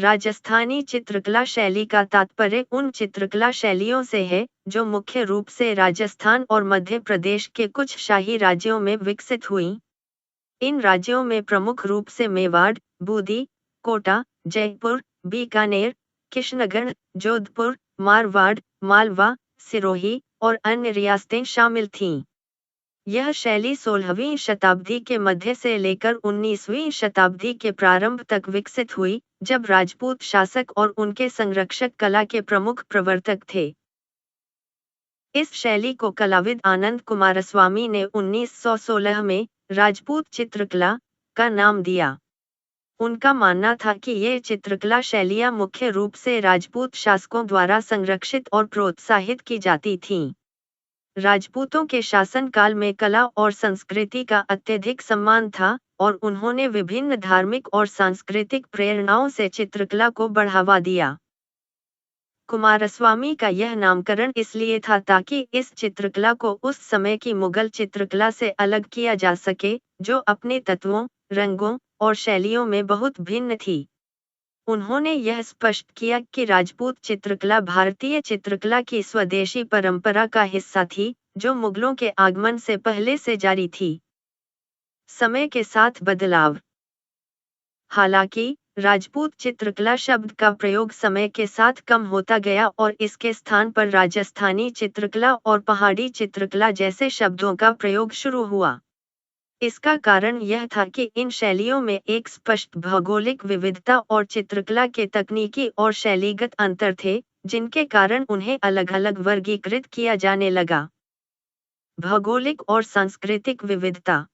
राजस्थानी चित्रकला शैली का तात्पर्य उन चित्रकला शैलियों से है जो मुख्य रूप से राजस्थान और मध्य प्रदेश के कुछ शाही राज्यों में विकसित हुई। इन राज्यों में प्रमुख रूप से मेवाड़, बूंदी, कोटा, जयपुर, बीकानेर, किशनगढ़, जोधपुर, मारवाड़, मालवा, सिरोही और अन्य रियासतें शामिल थीं। यह शैली 16वीं शताब्दी के मध्य से लेकर 19वीं शताब्दी के प्रारंभ तक विकसित हुई, जब राजपूत शासक और उनके संरक्षक कला के प्रमुख प्रवर्तक थे। इस शैली को कलाविद आनंद कुमारस्वामी ने 1916 में राजपूत चित्रकला का नाम दिया। उनका मानना था कि ये चित्रकला शैलियाँ मुख्य रूप से राजपूत शासकों द्वारा संरक्षित और प्रोत्साहित की जाती थीं। राजपूतों के शासनकाल में कला और संस्कृति का अत्यधिक सम्मान था और उन्होंने विभिन्न धार्मिक और सांस्कृतिक प्रेरणाओं से चित्रकला को बढ़ावा दिया। कुमारस्वामी का यह नामकरण इसलिए था ताकि इस चित्रकला को उस समय की मुगल चित्रकला से अलग किया जा सके, जो अपने तत्वों, रंगों और शैलियों में बहुत भिन्न थी। उन्होंने यह स्पष्ट किया कि राजपूत चित्रकला भारतीय चित्रकला की स्वदेशी परंपरा का हिस्सा थी, जो मुगलों के आगमन से पहले से जारी थी। समय के साथ बदलाव। हालांकि राजपूत चित्रकला शब्द का प्रयोग समय के साथ कम होता गया और इसके स्थान पर राजस्थानी चित्रकला और पहाड़ी चित्रकला जैसे शब्दों का प्रयोग शुरू हुआ। इसका कारण यह था कि इन शैलियों में एक स्पष्ट भौगोलिक विविधता और चित्रकला के तकनीकी और शैलीगत अंतर थे, जिनके कारण उन्हें अलग-अलग वर्गीकृत किया जाने लगा। भौगोलिक और सांस्कृतिक विविधता।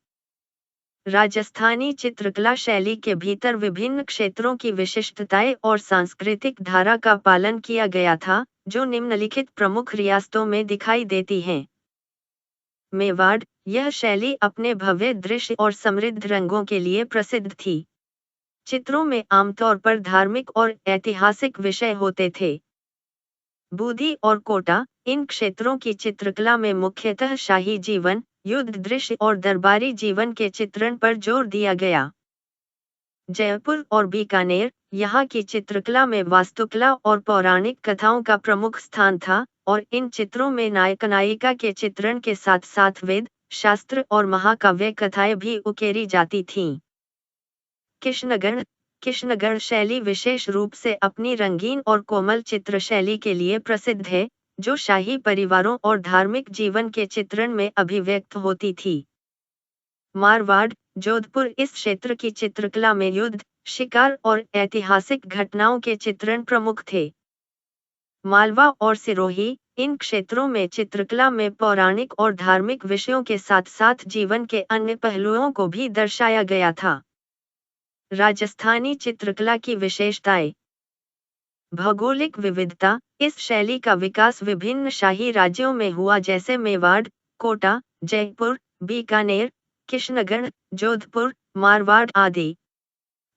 राजस्थानी चित्रकला शैली के भीतर विभिन्न क्षेत्रों की विशिष्टताएं और सांस्कृतिक धारा का पालन किया गया था, जो निम्नलिखित प्रमुख रियासतों में दिखाई देती हैं। मेवाड़, यह शैली अपने भव्य दृश्य और समृद्ध रंगों के लिए प्रसिद्ध थी। चित्रों में आमतौर पर धार्मिक और ऐतिहासिक विषय होते थे। बूंदी और कोटा, इन क्षेत्रों की चित्रकला में मुख्यतः शाही जीवन, युद्ध दृश्य और दरबारी जीवन के चित्रण पर जोर दिया गया। जयपुर और बीकानेर, यहाँ की चित्रकला में वास्तुकला और पौराणिक कथाओं का प्रमुख स्थान था, और इन चित्रों में नायक नायिका के चित्रण के साथ साथ वेद, शास्त्र और महाकाव्य कथाएं भी उकेरी जाती थीं। किशनगढ़ शैली विशेष रूप से अपनी रंगीन और कोमल चित्र शैली के लिए प्रसिद्ध है, जो शाही परिवारों और धार्मिक जीवन के चित्रण में अभिव्यक्त होती थी। मारवाड़, जोधपुर, इस क्षेत्र की चित्रकला में युद्ध, शिकार और ऐतिहासिक घटनाओं के चित्रण प्रमुख थे। मालवा और सिरोही, इन क्षेत्रों में चित्रकला में पौराणिक और धार्मिक विषयों के साथ साथ जीवन के अन्य पहलुओं को भी दर्शाया गया था। राजस्थानी चित्रकला की विशेषताएं। भौगोलिक विविधता, इस शैली का विकास विभिन्न शाही राज्यों में हुआ जैसे मेवाड़, कोटा, जयपुर, बीकानेर, किशनगढ़, जोधपुर, मारवाड़ आदि।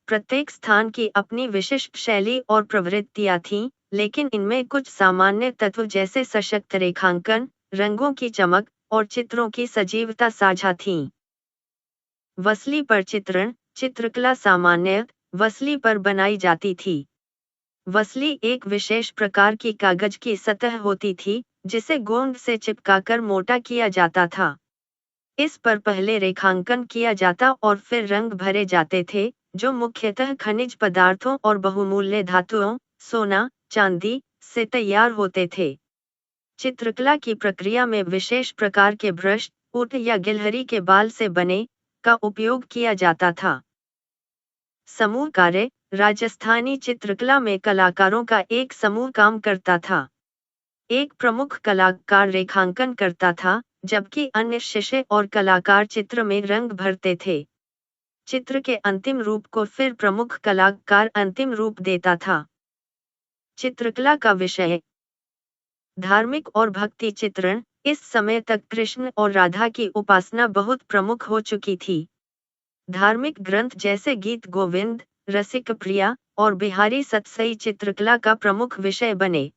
प्रत्येक स्थान की अपनी विशिष्ट शैली और प्रवृत्तियां थीं, लेकिन इनमें कुछ सामान्य तत्व जैसे सशक्त रेखांकन, रंगों की चमक और चित्रों की सजीवता साझा थीं। वसली पर चित्रण, चित्रकला सामान्यतः वसली पर बनाई जाती थी। वसली एक विशेष प्रकार की कागज की सतह होती थी, जिसे गोंद से चिपकाकर मोटा किया जाता था। इस पर पहले रेखांकन किया जाता और फिर रंग भरे जाते थे, जो मुख्यतः खनिज पदार्थों और बहुमूल्य धातुओं, सोना, चांदी से तैयार होते थे। चित्रकला की प्रक्रिया में विशेष प्रकार के ब्रश, ऊंट या गिलहरी के बाल से बने का उपयोग किया जाता था। समूह कार्य, राजस्थानी चित्रकला में कलाकारों का एक समूह काम करता था। एक प्रमुख कलाकार रेखांकन करता था, जबकि अन्य शिष्य और कलाकार चित्र में रंग भरते थे। चित्र के अंतिम रूप को फिर प्रमुख कलाकार अंतिम रूप देता था। चित्रकला का विषय। धार्मिक और भक्ति चित्रण, इस समय तक कृष्ण और राधा की उपासना बहुत प्रमुख हो चुकी थी। धार्मिक ग्रंथ जैसे गीत गोविंद, रसिक प्रिया और बिहारी सतसई चित्रकला का प्रमुख विषय बने।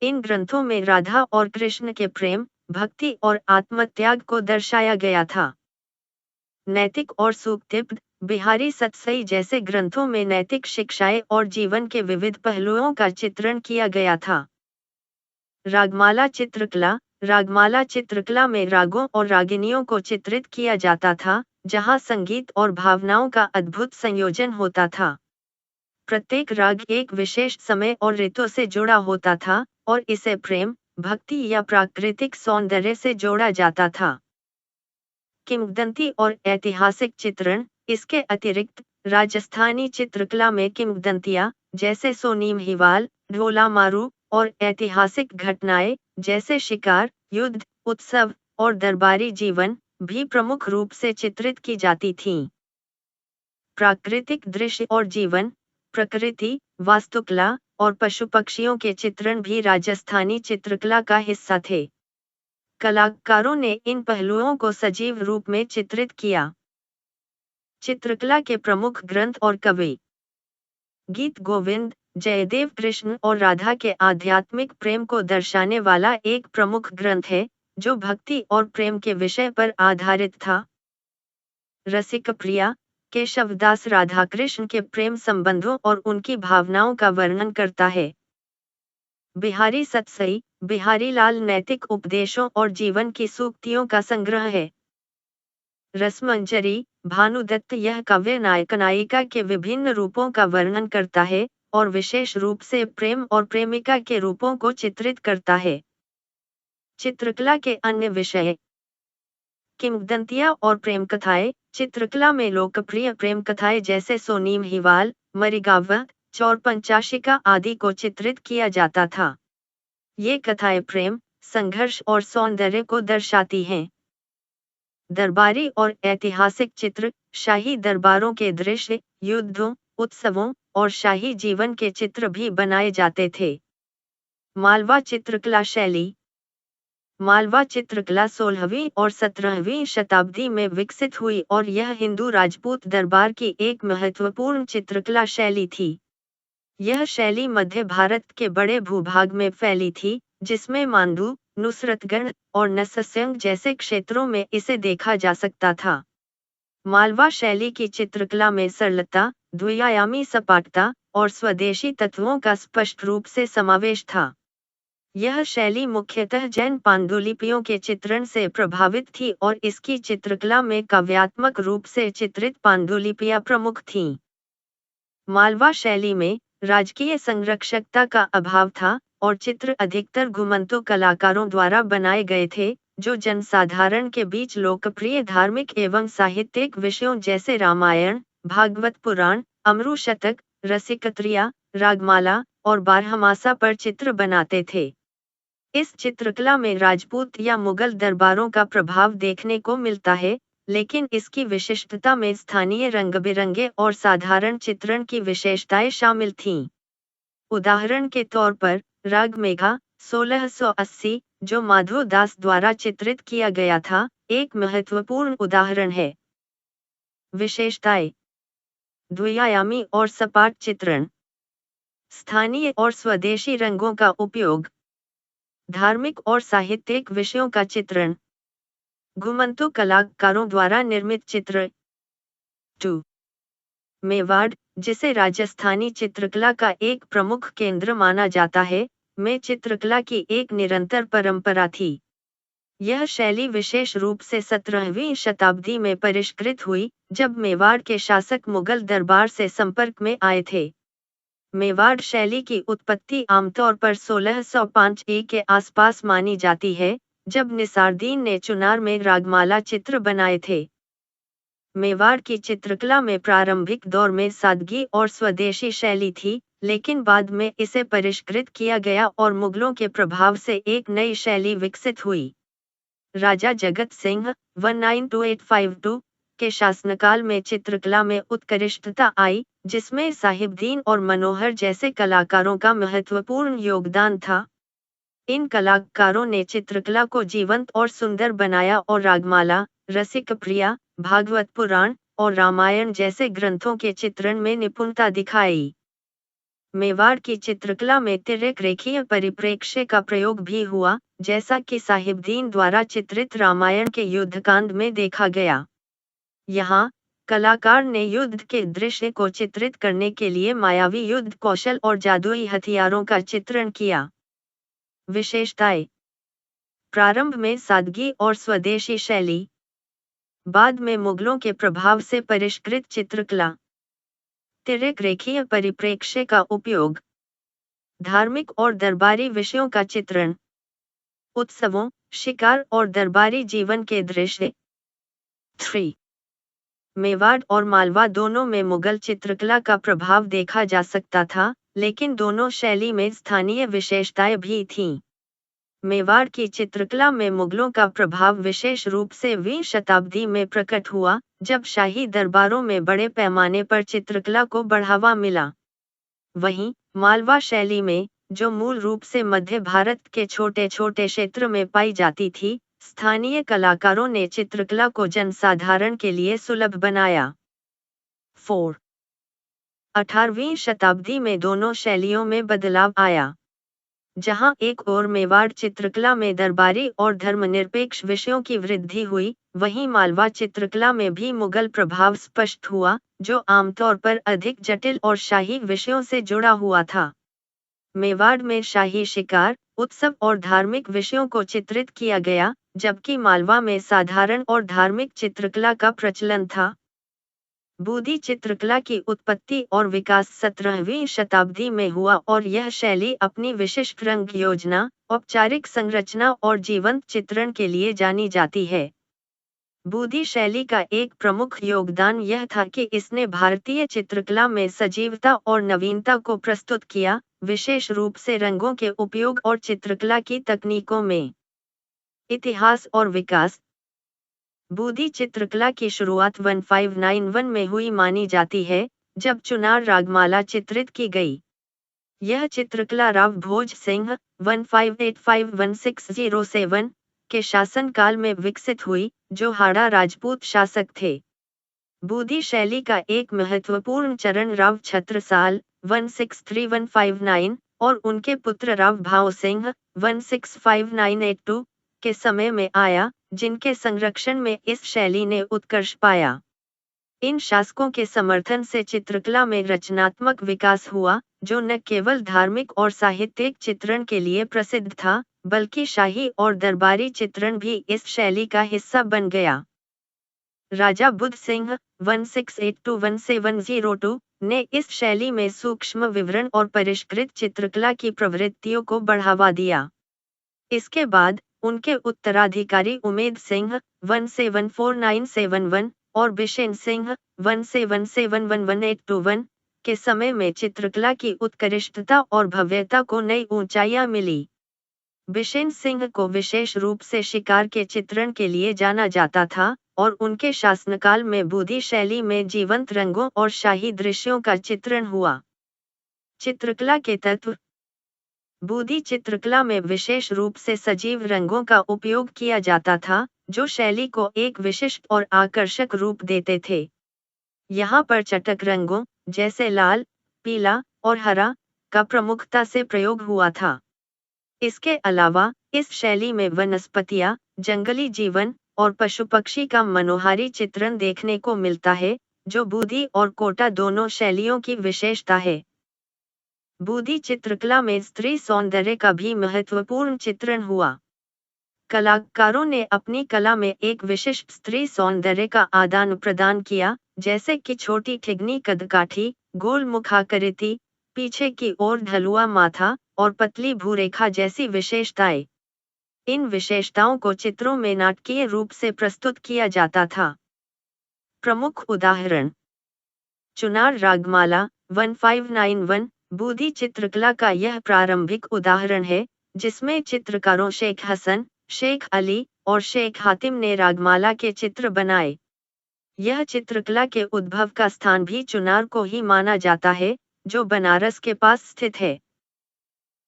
इन ग्रंथों में राधा और कृष्ण के प्रेम, भक्ति और आत्मत्याग को दर्शाया गया था। नैतिक और सूक्तिब्द बिहारी सतसई जैसे ग्रंथों में नैतिक शिक्षाएं और जीवन के विविध पहलुओं का चित्रण किया गया था। रागमाला चित्रकला। रागमाला चित्रकला में रागों और रागिनियों को चित्रित किया जाता था, जहां संगीत और भावनाओं का अद्भुत संयोजन होता था। प्रत्येक राग एक विशेष समय और ऋतु से जुड़ा होता था और इसे प्रेम, भक्ति या प्राकृतिक सौंदर्य से जोड़ा जाता था। किंवदंती और ऐतिहासिक चित्रण। इसके अतिरिक्त राजस्थानी चित्रकला में किंवदंतियां जैसे सोनीम हिवाल, ढोला मारू और ऐतिहासिक घटनाएं जैसे शिकार, युद्ध, उत्सव और दरबारी जीवन भी प्रमुख रूप से चित्रित की जाती थीं। प्राकृतिक दृश्य और जीवन। प्रकृति, वास्तुकला और पशु पक्षियों के चित्रण भी राजस्थानी चित्रकला का हिस्सा थे। कलाकारों ने इन पहलुओं को सजीव रूप में चित्रित किया। चित्रकला के प्रमुख ग्रंथ और कवि। गीत गोविंद जयदेव कृष्ण और राधा के आध्यात्मिक प्रेम को दर्शाने वाला एक प्रमुख ग्रंथ है, जो भक्ति और प्रेम के विषय पर आधारित था। रसिकप्रिया केशवदास राधाकृष्ण के प्रेम संबंधों और उनकी भावनाओं का वर्णन करता है। बिहारी सतसई बिहारी लाल नैतिक उपदेशों और जीवन की सूक्तियों का संग्रह है। रसमंजरी भानुदत्त यह काव्य नायक नायिका के विभिन्न रूपों का वर्णन करता है और विशेष रूप से प्रेम और प्रेमिका के रूपों को चित्रित करता है। चित्रकला के अन्य विषय। किंवदंतियां और प्रेम कथाएं। चित्रकला में लोकप्रिय प्रेम कथाएं जैसे सोनीम हिवाल, मरिगावा, चौर पंचाशिका आदि को चित्रित किया जाता था। ये कथाएं प्रेम, संघर्ष और सौंदर्य को दर्शाती हैं। दरबारी और ऐतिहासिक चित्र। शाही दरबारों के दृश्य, युद्धों, उत्सवों और शाही जीवन के चित्र भी बनाए जाते थे। मालवा चित्रकला शैली। मालवा चित्रकला 16वीं और 17वीं शताब्दी में विकसित हुई और यह हिंदू राजपूत दरबार की एक महत्वपूर्ण चित्रकला शैली थी। यह शैली मध्य भारत के बड़े भूभाग में फैली थी, जिसमें मांडू, नुसरतगढ़ और नसस्यंग जैसे क्षेत्रों में इसे देखा जा सकता था। मालवा शैली की चित्रकला में सरलता, द्विआयामी सपाटता और स्वदेशी तत्वों का स्पष्ट रूप से समावेश था। यह शैली मुख्यतः जैन पांडुलिपियों के चित्रण से प्रभावित थी और इसकी चित्रकला में काव्यात्मक रूप से चित्रित पांडुलिपियां प्रमुख थीं। मालवा शैली में राजकीय संरक्षकता का अभाव था और चित्र अधिकतर घुमंतु कलाकारों द्वारा बनाए गए थे, जो जनसाधारण के बीच लोकप्रिय धार्मिक एवं साहित्यिक विषयों जैसे रामायण, भागवत पुराण, अमरू शतक, रसिकप्रिया, रागमाला और बारहमासा पर चित्र बनाते थे। इस चित्रकला में राजपूत या मुगल दरबारों का प्रभाव देखने को मिलता है, लेकिन इसकी विशिष्टता में स्थानीय रंग-बिरंगे और साधारण चित्रण की विशेषताएं शामिल थीं। उदाहरण के तौर पर, राग मेघा 1680, जो माधव दास द्वारा चित्रित किया गया था, एक महत्वपूर्ण उदाहरण है। विशेषताएं। द्विआयामी और सपाट चित्रण। स्थानीय और स्वदेशी रंगों का उपयोग। धार्मिक और साहित्यिक विषयों का चित्रण। घुमंतु कलाकारों द्वारा निर्मित चित्र। 2. मेवाड़, जिसे राजस्थानी चित्रकला का एक प्रमुख केंद्र माना जाता है, में चित्रकला की एक निरंतर परंपरा थी। यह शैली विशेष रूप से 17वीं शताब्दी में परिष्कृत हुई, जब मेवाड़ के शासक मुगल दरबार से संपर्क में आए थे। मेवाड़ शैली की उत्पत्ति आमतौर पर 1605 ई के आसपास मानी जाती है, जब निसारदीन ने चुनार में रागमाला चित्र बनाए थे। मेवाड़ की चित्रकला में प्रारंभिक दौर में सादगी और स्वदेशी शैली थी, लेकिन बाद में इसे परिष्कृत किया गया और मुगलों के प्रभाव से एक नई शैली विकसित हुई। राजा जगत सिंह 192852 के शासनकाल में चित्रकला में उत्कृष्टता आई, जिसमें साहिबदीन और मनोहर जैसे कलाकारों का महत्वपूर्ण योगदान था। इन कलाकारों ने चित्रकला को जीवंत और सुंदर बनाया और रागमाला, रसिकप्रिया, भागवत पुराण और रामायण जैसे ग्रंथों के चित्रण में निपुणता दिखाई। मेवाड़ की चित्रकला में तिर्यक रेखीय परिप्रेक्ष्य का प्रयोग भी हुआ, जैसा कि साहिबदीन द्वारा चित्रित रामायण के युद्धकांड में देखा गया। यहाँ कलाकार ने युद्ध के दृश्य को चित्रित करने के लिए मायावी युद्ध कौशल और जादुई हथियारों का चित्रण किया। विशेषताएं: प्रारंभ में सादगी और स्वदेशी शैली, बाद में मुगलों के प्रभाव से परिष्कृत चित्रकला, तिर्यक रेखीय परिप्रेक्ष्य का उपयोग, धार्मिक और दरबारी विषयों का चित्रण, उत्सवों, शिकार और दरबारी जीवन के दृश्य। 3. मेवाड़ और मालवा दोनों में मुगल चित्रकला का प्रभाव देखा जा सकता था, लेकिन दोनों शैली में स्थानीय विशेषताएं भी थीं। मेवाड़ की चित्रकला में मुगलों का प्रभाव विशेष रूप से 20वीं शताब्दी में प्रकट हुआ, जब शाही दरबारों में बड़े पैमाने पर चित्रकला को बढ़ावा मिला। वहीं मालवा शैली में, जो मूल रूप से मध्य भारत के छोटे छोटे क्षेत्र में पाई जाती थी, स्थानीय कलाकारों ने चित्रकला को जनसाधारण के लिए सुलभ बनाया। 4. 18वीं शताब्दी में दोनों शैलियों में बदलाव आया। जहां एक ओर मेवाड़ चित्रकला में दरबारी और धर्मनिरपेक्ष विषयों की वृद्धि हुई, वहीं मालवा चित्रकला में भी मुगल प्रभाव स्पष्ट हुआ, जो आमतौर पर अधिक जटिल और शाही विषयों से जुड़ा हुआ था। मेवाड़ में शाही शिकार, उत्सव और धार्मिक विषयों को चित्रित किया गया, जबकि मालवा में साधारण और धार्मिक चित्रकला का प्रचलन था। बूदी चित्रकला की उत्पत्ति और विकास 17वीं शताब्दी में हुआ और यह शैली अपनी विशिष्ट रंग योजना, औपचारिक संरचना और जीवंत चित्रण के लिए जानी जाती है। बूदी शैली का एक प्रमुख योगदान यह था कि इसने भारतीय चित्रकला में सजीवता और नवीनता को प्रस्तुत किया, विशेष रूप से रंगों के उपयोग और चित्रकला की तकनीकों में। इतिहास और विकास: बूदी चित्रकला की शुरुआत 1591 में हुई मानी जाती है, जब चुनार रागमाला चित्रित की गई। यह चित्रकला राव भोज सिंह 1585-1607 के शासनकाल में विकसित हुई, जो हाड़ा राजपूत शासक थे। बूदी शैली का एक महत्वपूर्ण चरण राव छत्रसाल 163159 और उनके पुत्र राव भाव सिंह 165982 के समय में आया, जिनके संरक्षण में इस शैली ने उत्कर्ष पाया। इन शासकों के समर्थन से चित्रकला में रचनात्मक विकास हुआ, जो न केवल धार्मिक और साहित्यिक चित्रण के लिए प्रसिद्ध था, बल्कि शाही और दरबारी चित्रण भी इस शैली का हिस्सा बन गया। राजा बुद्ध सिंह 1682-1702 ने इस शैली में सूक्ष्म विवरण और परिष्कृत चित्रकला की प्रवृत्तियों को बढ़ावा दिया। इसके बाद उनके उत्तराधिकारी उमेद सिंह 174971 और बिशेन सिंह 17171181 के समय में चित्रकला की उत्कृष्टता और भव्यता को नई ऊंचाइयां मिली। बिशेन सिंह को विशेष रूप से शिकार के चित्रण के लिए जाना जाता था, और उनके शासनकाल में बूदी शैली में जीवंत रंगों और शाही दृश्यों का चित्रण हुआ। चित्रकला के तत्व: बूदी चित्रकला में विशेष रूप से सजीव रंगों का उपयोग किया जाता था, जो शैली को एक विशिष्ट और आकर्षक रूप देते थे। यहाँ पर चटक रंगों, जैसे लाल, पीला और हरा, का प्रमुखता से प्रयोग हुआ था। इसके अलावा इस शैली में वनस्पतियाँ, जंगली जीवन और पशु पक्षी का मनोहारी चित्रण देखने को मिलता है, जो बूदी और कोटा दोनों शैलियों की विशेषता है। बूदी चित्रकला में स्त्री सौंदर्य का भी महत्वपूर्ण चित्रण हुआ। कलाकारों ने अपनी कला में एक विशिष्ट स्त्री सौंदर्य का आदान प्रदान किया, जैसे कि छोटी ठिगनी कदकाठी, गोल मुखाकृति, पीछे की ओर ढलुआ माथा और पतली भूरेखा जैसी विशेषताएं। इन विशेषताओं को चित्रों में नाटकीय रूप से प्रस्तुत किया जाता था। प्रमुख उदाहरण: चुनार रागमाला 1591 बूदी चित्रकला का यह प्रारंभिक उदाहरण है, जिसमें चित्रकारों शेख हसन, शेख अली और शेख हातिम ने रागमाला के चित्र बनाए। यह चित्रकला के उद्भव का स्थान भी चुनार को ही माना जाता है, जो बनारस के पास स्थित है।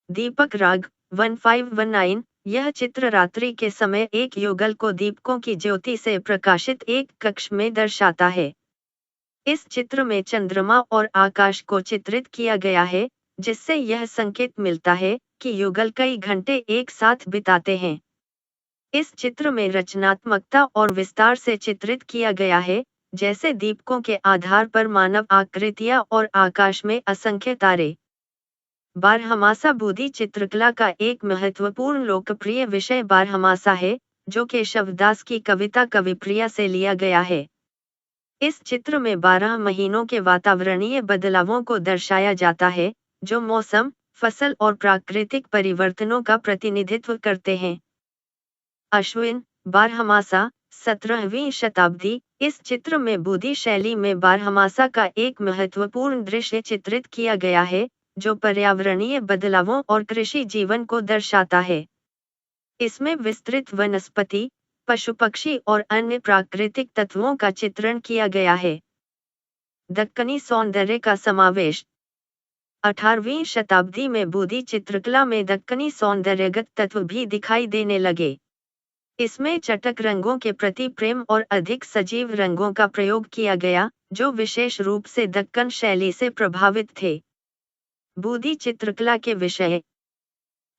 दीपक राग 1519 यह चित्र रात्रि के समय एक युगल को दीपकों की ज्योति से प्रकाशित एक कक्ष में दर्शाता है। इस चित्र में चंद्रमा और आकाश को चित्रित किया गया है, जिससे यह संकेत मिलता है कि युगल कई घंटे एक साथ बिताते हैं। इस चित्र में रचनात्मकता और विस्तार से चित्रित किया गया है, जैसे दीपकों के आधार पर मानव आकृतियां और आकाश में असंख्य तारे। बारहमासा बूदी चित्रकला का एक महत्वपूर्ण लोकप्रिय विषय बारहमासा है, जो केशवदास की कविता कविप्रिया से लिया गया है। इस चित्र में 12 महीनों के वातावरणीय बदलावों को दर्शाया जाता है, जो मौसम, फसल और प्राकृतिक परिवर्तनों का प्रतिनिधित्व करते हैं। अश्विन, बारहमासा, 17वीं शताब्दी। इस चित्र में बूदी शैली में बारहमासा का एक महत्वपूर्ण दृश्य चित्रित किया गया है, जो पर्यावरणीय बदलावों और कृषि जीवन को दर्शाता है। इसमें विस्तृत वनस्पति, पशु पक्षी और अन्य प्राकृतिक तत्वों का चित्रण किया गया है। दक्कनी सौंदर्य का समावेश। 18वीं शताब्दी में बूदी चित्रकला में दक्कनी सौंदर्यगत तत्व भी दिखाई देने लगे। इसमें चटक रंगों के प्रति प्रेम और अधिक सजीव रंगों का प्रयोग किया गया, जो विशेष रूप से दक्कन शैली से प्रभावित थे। बूदी चित्रकला के विषय।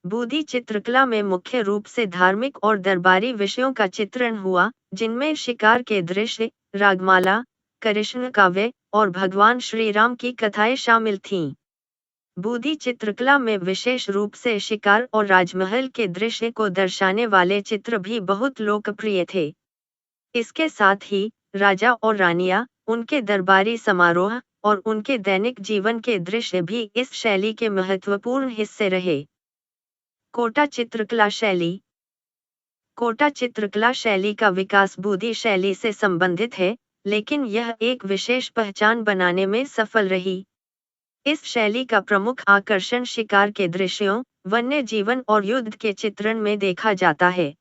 बूदी चित्रकला में मुख्य रूप से धार्मिक और दरबारी विषयों का चित्रण हुआ, जिनमें शिकार के दृश्य, रागमाला, कृष्ण काव्य और भगवान श्री राम की कथाएं शामिल थीं। बूदी चित्रकला में विशेष रूप से शिकार और राजमहल के दृश्य को दर्शाने वाले चित्र भी बहुत लोकप्रिय थे। इसके साथ ही राजा और रानियां, उनके दरबारी समारोह और उनके दैनिक जीवन के दृश्य भी इस शैली के महत्वपूर्ण हिस्से रहे। कोटा चित्रकला शैली। कोटा चित्रकला शैली का विकास बूदी शैली से संबंधित है, लेकिन यह एक विशेष पहचान बनाने में सफल रही। इस शैली का प्रमुख आकर्षण शिकार के दृश्यों, वन्य जीवन और युद्ध के चित्रण में देखा जाता है।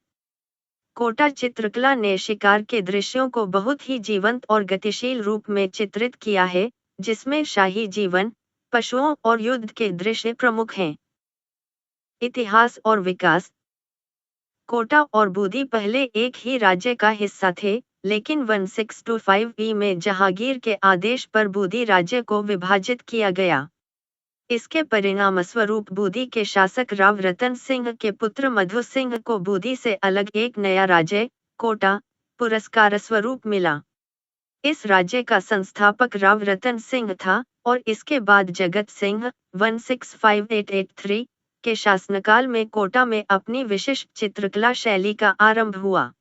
कोटा चित्रकला ने शिकार के दृश्यों को बहुत ही जीवंत और गतिशील रूप में चित्रित किया है, जिसमें शाही जीवन, पशुओं और युद्ध के दृश्य प्रमुख हैं। इतिहास और विकास। कोटा और बूदी पहले एक ही राज्य का हिस्सा थे, लेकिन 1625 ई में जहांगीर के आदेश पर बूदी राज्य को विभाजित किया गया। इसके परिणामस्वरूप बूदी के शासक राव रतन सिंह के पुत्र मधु सिंह को बूदी से अलग एक नया राज्य, कोटा, पुरस्कार स्वरूप मिला। इस राज्य का संस्थापक राव रतन सिंह था, और इसके बाद जगत सिंह 165883 के शासनकाल में कोटा में अपनी विशिष्ट चित्रकला शैली का आरंभ हुआ।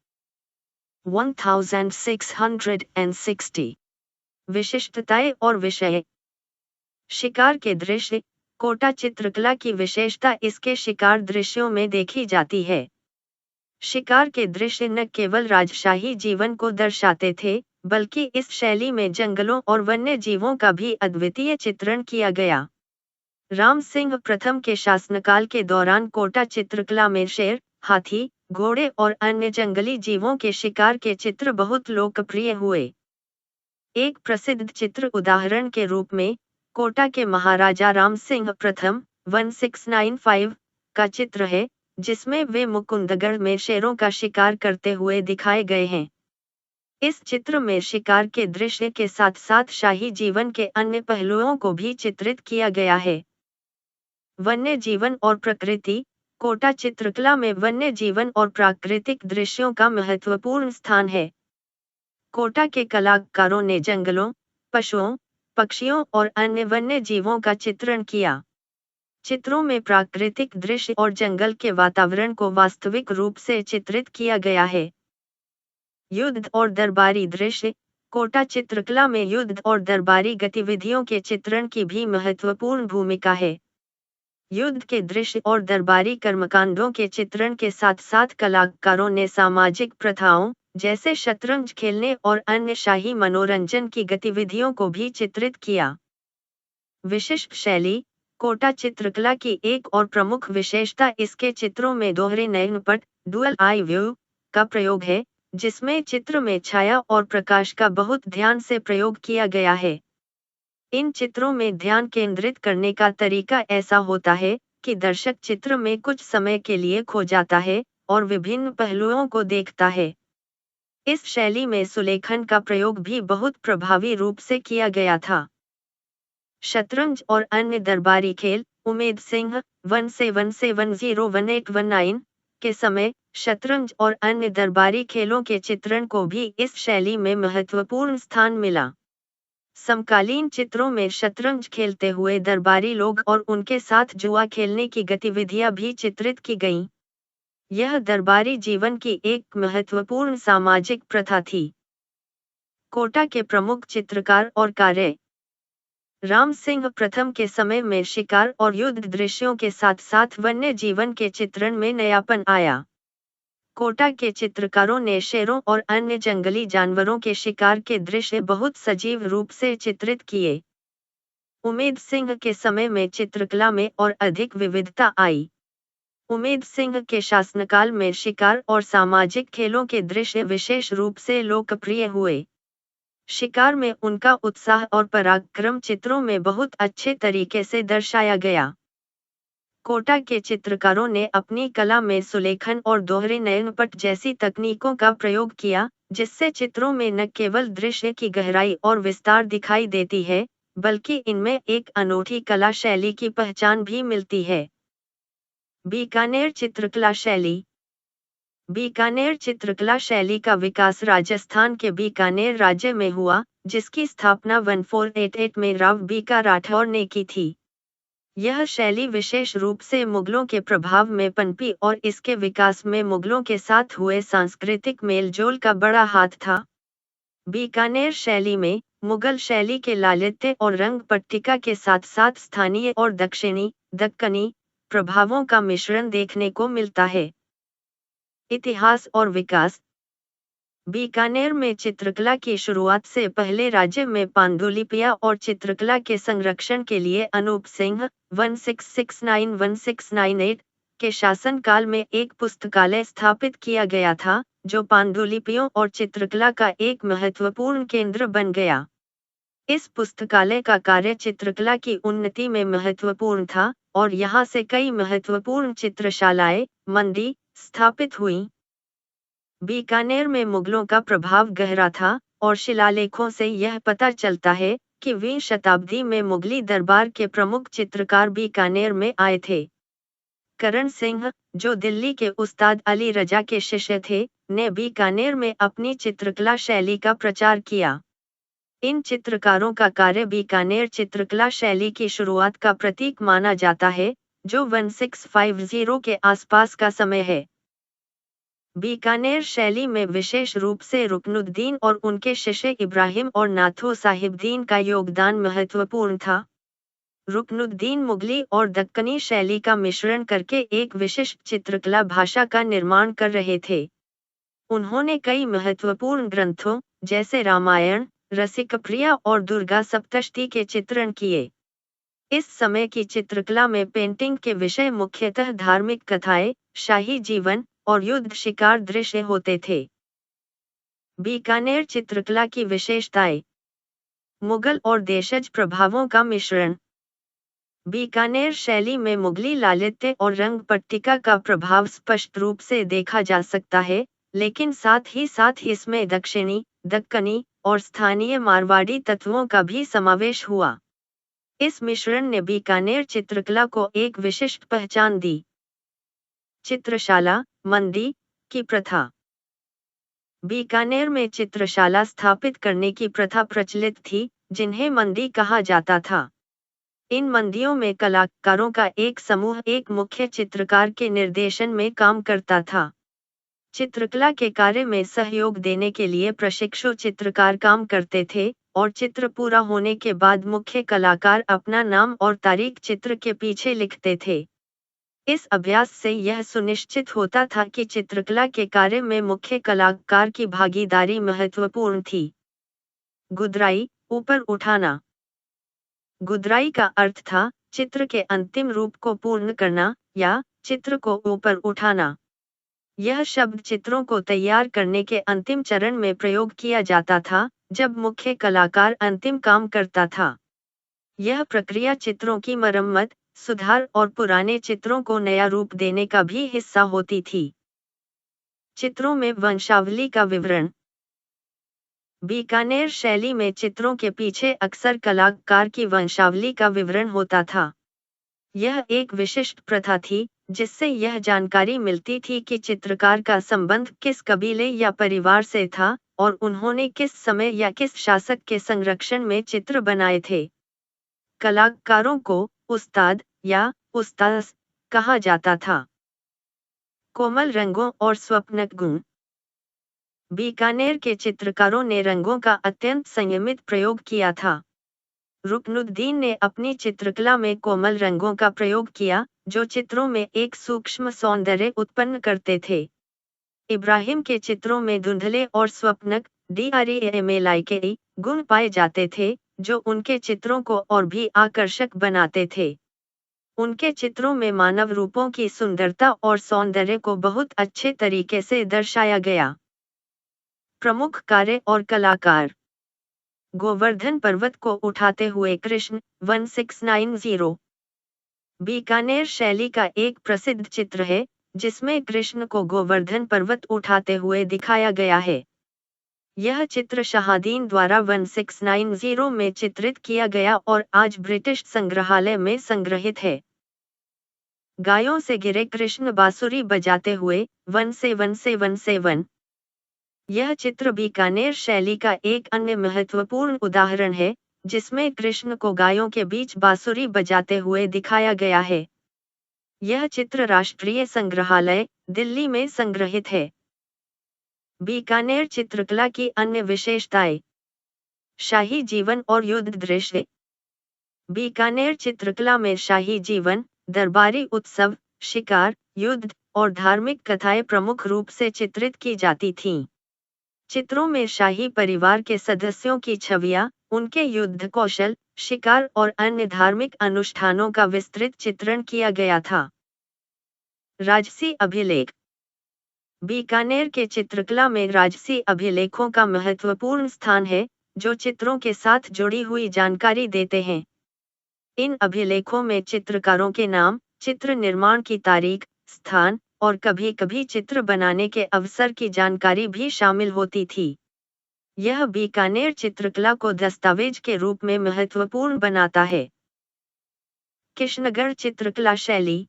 1660 विशिष्टताएं और विषय। शिकार के दृश्य। कोटा चित्रकला की विशेषता इसके शिकार दृश्यों में देखी जाती है। शिकार के दृश्य न केवल राजशाही जीवन को दर्शाते थे, बल्कि इस शैली में जंगलों और वन्य जीवों का भी अद्वितीय चित्रण किया गया। राम सिंह प्रथम के शासनकाल के दौरान कोटा चित्रकला में शेर, हाथी, घोड़े और अन्य जंगली जीवों के शिकार के चित्र बहुत लोकप्रिय हुए। एक प्रसिद्ध चित्र उदाहरण के रूप में कोटा के महाराजा राम सिंह प्रथम 1695 का चित्र है, जिसमें वे मुकुंदगढ़ में शेरों का शिकार करते हुए दिखाए गए हैं। इस चित्र में शिकार के दृश्य के साथ साथ शाही जीवन के अन्य पहलुओं को भी चित्रित किया गया है। वन्य जीवन और प्रकृति। कोटा चित्रकला में वन्य जीवन और प्राकृतिक दृश्यों का महत्वपूर्ण स्थान है। कोटा के कलाकारों ने जंगलों, पशुओं, पक्षियों और अन्य वन्य जीवों का चित्रण किया। चित्रों में प्राकृतिक दृश्य और जंगल के वातावरण को वास्तविक रूप से चित्रित किया गया है। युद्ध और दरबारी दृश्य। कोटा चित्रकला में युद्ध और दरबारी गतिविधियों के चित्रण की भी महत्वपूर्ण भूमिका है। युद्ध के दृश्य और दरबारी कर्मकांडों के चित्रण के साथ साथ कलाकारों ने सामाजिक प्रथाओं, जैसे शतरंज खेलने और अन्य शाही मनोरंजन की गतिविधियों को भी चित्रित किया। विशिष्ट शैली। कोटा चित्रकला की एक और प्रमुख विशेषता इसके चित्रों में दोहरे नयनपट, डुअल आई व्यू का प्रयोग है, जिसमें चित्र में छाया और प्रकाश का बहुत ध्यान से प्रयोग किया गया है। इन चित्रों में ध्यान केंद्रित करने का तरीका ऐसा होता है कि दर्शक चित्र में कुछ समय के लिए खो जाता है और विभिन्न पहलुओं को देखता है। इस शैली में सुलेखन का प्रयोग भी बहुत प्रभावी रूप से किया गया था। शतरंज और अन्य दरबारी खेल। उमेद सिंह 17701819 के समय शतरंज और अन्य दरबारी खेलों के चित्रण को भी इस शैली में महत्वपूर्ण स्थान मिला। समकालीन चित्रों में शतरंज खेलते हुए दरबारी लोग और उनके साथ जुआ खेलने की गतिविधियां भी चित्रित की गईं। यह दरबारी जीवन की एक महत्वपूर्ण सामाजिक प्रथा थी। कोटा के प्रमुख चित्रकार और कार्य। राम सिंह प्रथम के समय में शिकार और युद्ध दृश्यों के साथ साथ वन्य जीवन के चित्रण में नयापन आया। कोटा के चित्रकारों ने शेरों और अन्य जंगली जानवरों के शिकार के दृश्य बहुत सजीव रूप से चित्रित किए। उमेद सिंह के समय में चित्रकला में और अधिक विविधता आई। उमेद सिंह के शासनकाल में शिकार और सामाजिक खेलों के दृश्य विशेष रूप से लोकप्रिय हुए। शिकार में उनका उत्साह और पराक्रम चित्रों में बहुत अच्छे तरीके से दर्शाया गया। कोटा के चित्रकारों ने अपनी कला में सुलेखन और दोहरे नयनपट जैसी तकनीकों का प्रयोग किया, जिससे चित्रों में न केवल दृश्य की गहराई और विस्तार दिखाई देती है, बल्कि इनमें एक अनूठी कला शैली की पहचान भी मिलती है। बीकानेर चित्रकला शैली। बीकानेर चित्रकला शैली का विकास राजस्थान के बीकानेर राज्य में हुआ, जिसकी स्थापना 1488 में राव बीका राठौर ने की थी। यह शैली विशेष रूप से मुगलों के प्रभाव में पनपी और इसके विकास में मुगलों के साथ हुए सांस्कृतिक मेलजोल का बड़ा हाथ था। बीकानेर शैली में मुगल शैली के लालित्य और रंग पट्टिका के साथ साथ स्थानीय और दक्कनी प्रभावों का मिश्रण देखने को मिलता है। इतिहास और विकास। बीकानेर में चित्रकला की शुरुआत से पहले राज्य में पांडुलिपियां और चित्रकला के संरक्षण के लिए अनूप सिंह 1669-1698 के शासनकाल में एक पुस्तकालय स्थापित किया गया था, जो पांडुलिपियों और चित्रकला का एक महत्वपूर्ण केंद्र बन गया। इस पुस्तकालय का कार्य चित्रकला की उन्नति में महत्वपूर्ण था और यहाँ से कई महत्वपूर्ण चित्रशालाएं, मंडी स्थापित हुईं। बीकानेर में मुगलों का प्रभाव गहरा था और शिलालेखों से यह पता चलता है कि 20वीं शताब्दी में मुगली दरबार के प्रमुख चित्रकार बीकानेर में आए थे। करण सिंह, जो दिल्ली के उस्ताद अली रजा के शिष्य थे, ने बीकानेर में अपनी चित्रकला शैली का प्रचार किया। इन चित्रकारों का कार्य बीकानेर चित्रकला शैली की शुरुआत का प्रतीक माना जाता है, जो 1650 के आसपास का समय है। बीकानेर शैली में विशेष रूप से रुकनुद्दीन और उनके शिष्य इब्राहिम और नाथो साहिबदीन का योगदान महत्वपूर्ण था। रुकनुद्दीन मुगली और दक्कनी शैली का मिश्रण करके एक विशिष्ट चित्रकला भाषा का निर्माण कर रहे थे। उन्होंने कई महत्वपूर्ण ग्रंथों, जैसे रामायण, रसिकप्रिया और दुर्गा सप्तशती के चित्रण किए। इस समय की चित्रकला में पेंटिंग के विषय मुख्यतः धार्मिक कथाएं, शाही जीवन और युद्ध शिकार दृश्य होते थे। बीकानेर चित्रकला की विशेषताएं। मुगल और देशज प्रभावों का मिश्रण। बीकानेर शैली में मुगली लालित्य और रंग पट्टिका का प्रभाव स्पष्ट रूप से देखा जा सकता है, लेकिन साथ ही इसमें दक्कनी और स्थानीय मारवाड़ी तत्वों का भी समावेश हुआ। इस मिश्रण ने बीकानेर चित्रकला को एक विशिष्ट पहचान दी। चित्रशाला, मंडी की प्रथा। बीकानेर में चित्रशाला स्थापित करने की प्रथा प्रचलित थी, जिन्हें मंडी कहा जाता था। इन मंडियों में कलाकारों का एक समूह एक मुख्य चित्रकार के निर्देशन में काम करता था। चित्रकला के कार्य में सहयोग देने के लिए प्रशिक्षु चित्रकार काम करते थे और चित्र पूरा होने के बाद मुख्य कलाकार अपना नाम और तारीख चित्र के पीछे लिखते थे। इस अभ्यास से यह सुनिश्चित होता था कि चित्रकला के कार्य में मुख्य कलाकार की भागीदारी महत्वपूर्ण थी। गुदराई, ऊपर उठाना। गुदराई का अर्थ था चित्र के अंतिम रूप को पूर्ण करना या चित्र को ऊपर उठाना। यह शब्द चित्रों को तैयार करने के अंतिम चरण में प्रयोग किया जाता था, जब मुख्य कलाकार अंतिम काम करता था। यह प्रक्रिया चित्रों की मरम्मत, सुधार और पुराने चित्रों को नया रूप देने का भी हिस्सा होती थी। चित्रों में वंशावली का विवरण। बीकानेर शैली में चित्रों के पीछे अक्सर कलाकार की वंशावली का विवरण होता था। यह एक विशिष्ट प्रथा थी, जिससे यह जानकारी मिलती थी कि चित्रकार का संबंध किस कबीले या परिवार से था और उन्होंने किस समय या किस शासक के संरक्षण में चित्र बनाए थे। कलाकारों को उस्ताद या उस्ताद कहा जाता था। कोमल रंगों और स्वप्नक गुण। बीकानेर के चित्रकारों ने रंगों का अत्यंत संयमित प्रयोग किया था। रुकनुद्दीन ने अपनी चित्रकला में कोमल रंगों का प्रयोग किया, जो चित्रों में एक सूक्ष्म सौंदर्य उत्पन्न करते थे। इब्राहिम के चित्रों में धुंधले और स्वप्नक DREMLIKE गुण पाए जाते थे, जो उनके चित्रों को और भी आकर्षक बनाते थे। उनके चित्रों में मानव रूपों की सुंदरता और सौंदर्य को बहुत अच्छे तरीके से दर्शाया गया। प्रमुख कार्य और कलाकार। गोवर्धन पर्वत को उठाते हुए कृष्ण 1690। बीकानेर शैली का एक प्रसिद्ध चित्र है, जिसमें कृष्ण को गोवर्धन पर्वत उठाते हुए दिखाया गया है। यह चित्र शहादीन द्वारा 1690 में चित्रित किया गया और आज ब्रिटिश संग्रहालय में संग्रहित है। गायों से घिरे कृष्ण बांसुरी बजाते हुए 1717। यह चित्र बीकानेर शैली का एक अन्य महत्वपूर्ण उदाहरण है, जिसमें कृष्ण को गायों के बीच बांसुरी बजाते हुए दिखाया गया है। यह चित्र राष्ट्रीय संग्रहालय, दिल्ली में संग्रहित है। बीकानेर चित्रकला की अन्य विशेषताएं। शाही जीवन और युद्ध दृश्य। बीकानेर चित्रकला में शाही जीवन, दरबारी उत्सव, शिकार, युद्ध और धार्मिक कथाएं प्रमुख रूप से चित्रित की जाती थीं। चित्रों में शाही परिवार के सदस्यों की छवियां, उनके युद्ध कौशल, शिकार और अन्य धार्मिक अनुष्ठानों का विस्तृत चित्रण किया गया था। राजसी अभिलेख। बीकानेर के चित्रकला में राजसी अभिलेखों का महत्वपूर्ण स्थान है, जो चित्रों के साथ जुड़ी हुई जानकारी देते हैं। इन अभिलेखों में चित्रकारों के नाम, चित्र निर्माण की तारीख, स्थान और कभी-कभी चित्र बनाने के अवसर की जानकारी भी शामिल होती थी। यह बीकानेर चित्रकला को दस्तावेज के रूप में महत्वपूर्ण बनाता है। कृष्णगढ़ चित्रकला शैली।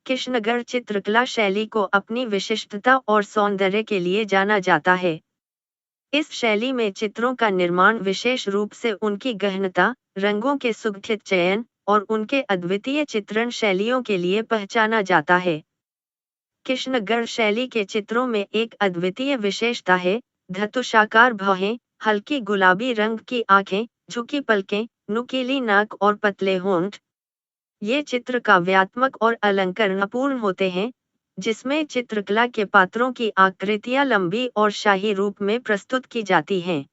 कृष्णगढ़ चित्रकला शैली को अपनी विशिष्टता और सौंदर्य के लिए जाना जाता है। इस शैली में चित्रों का निर्माण विशेष रूप से उनकी गहनता, रंगों के सुगठित चयन और उनके अद्वितीय चित्रण शैलियों के लिए पहचाना जाता है। कृष्णगढ़ शैली के चित्रों में एक अद्वितीय विशेषता है, धतुषाकार भौहें, हल्की गुलाबी रंग की आंखें, झुकी पलकें, नुकीली नाक और पतले होंठ। ये चित्र काव्यात्मक और अलंकरणपूर्ण होते हैं, जिसमें चित्रकला के पात्रों की आकृतियां लंबी और शाही रूप में प्रस्तुत की जाती हैं।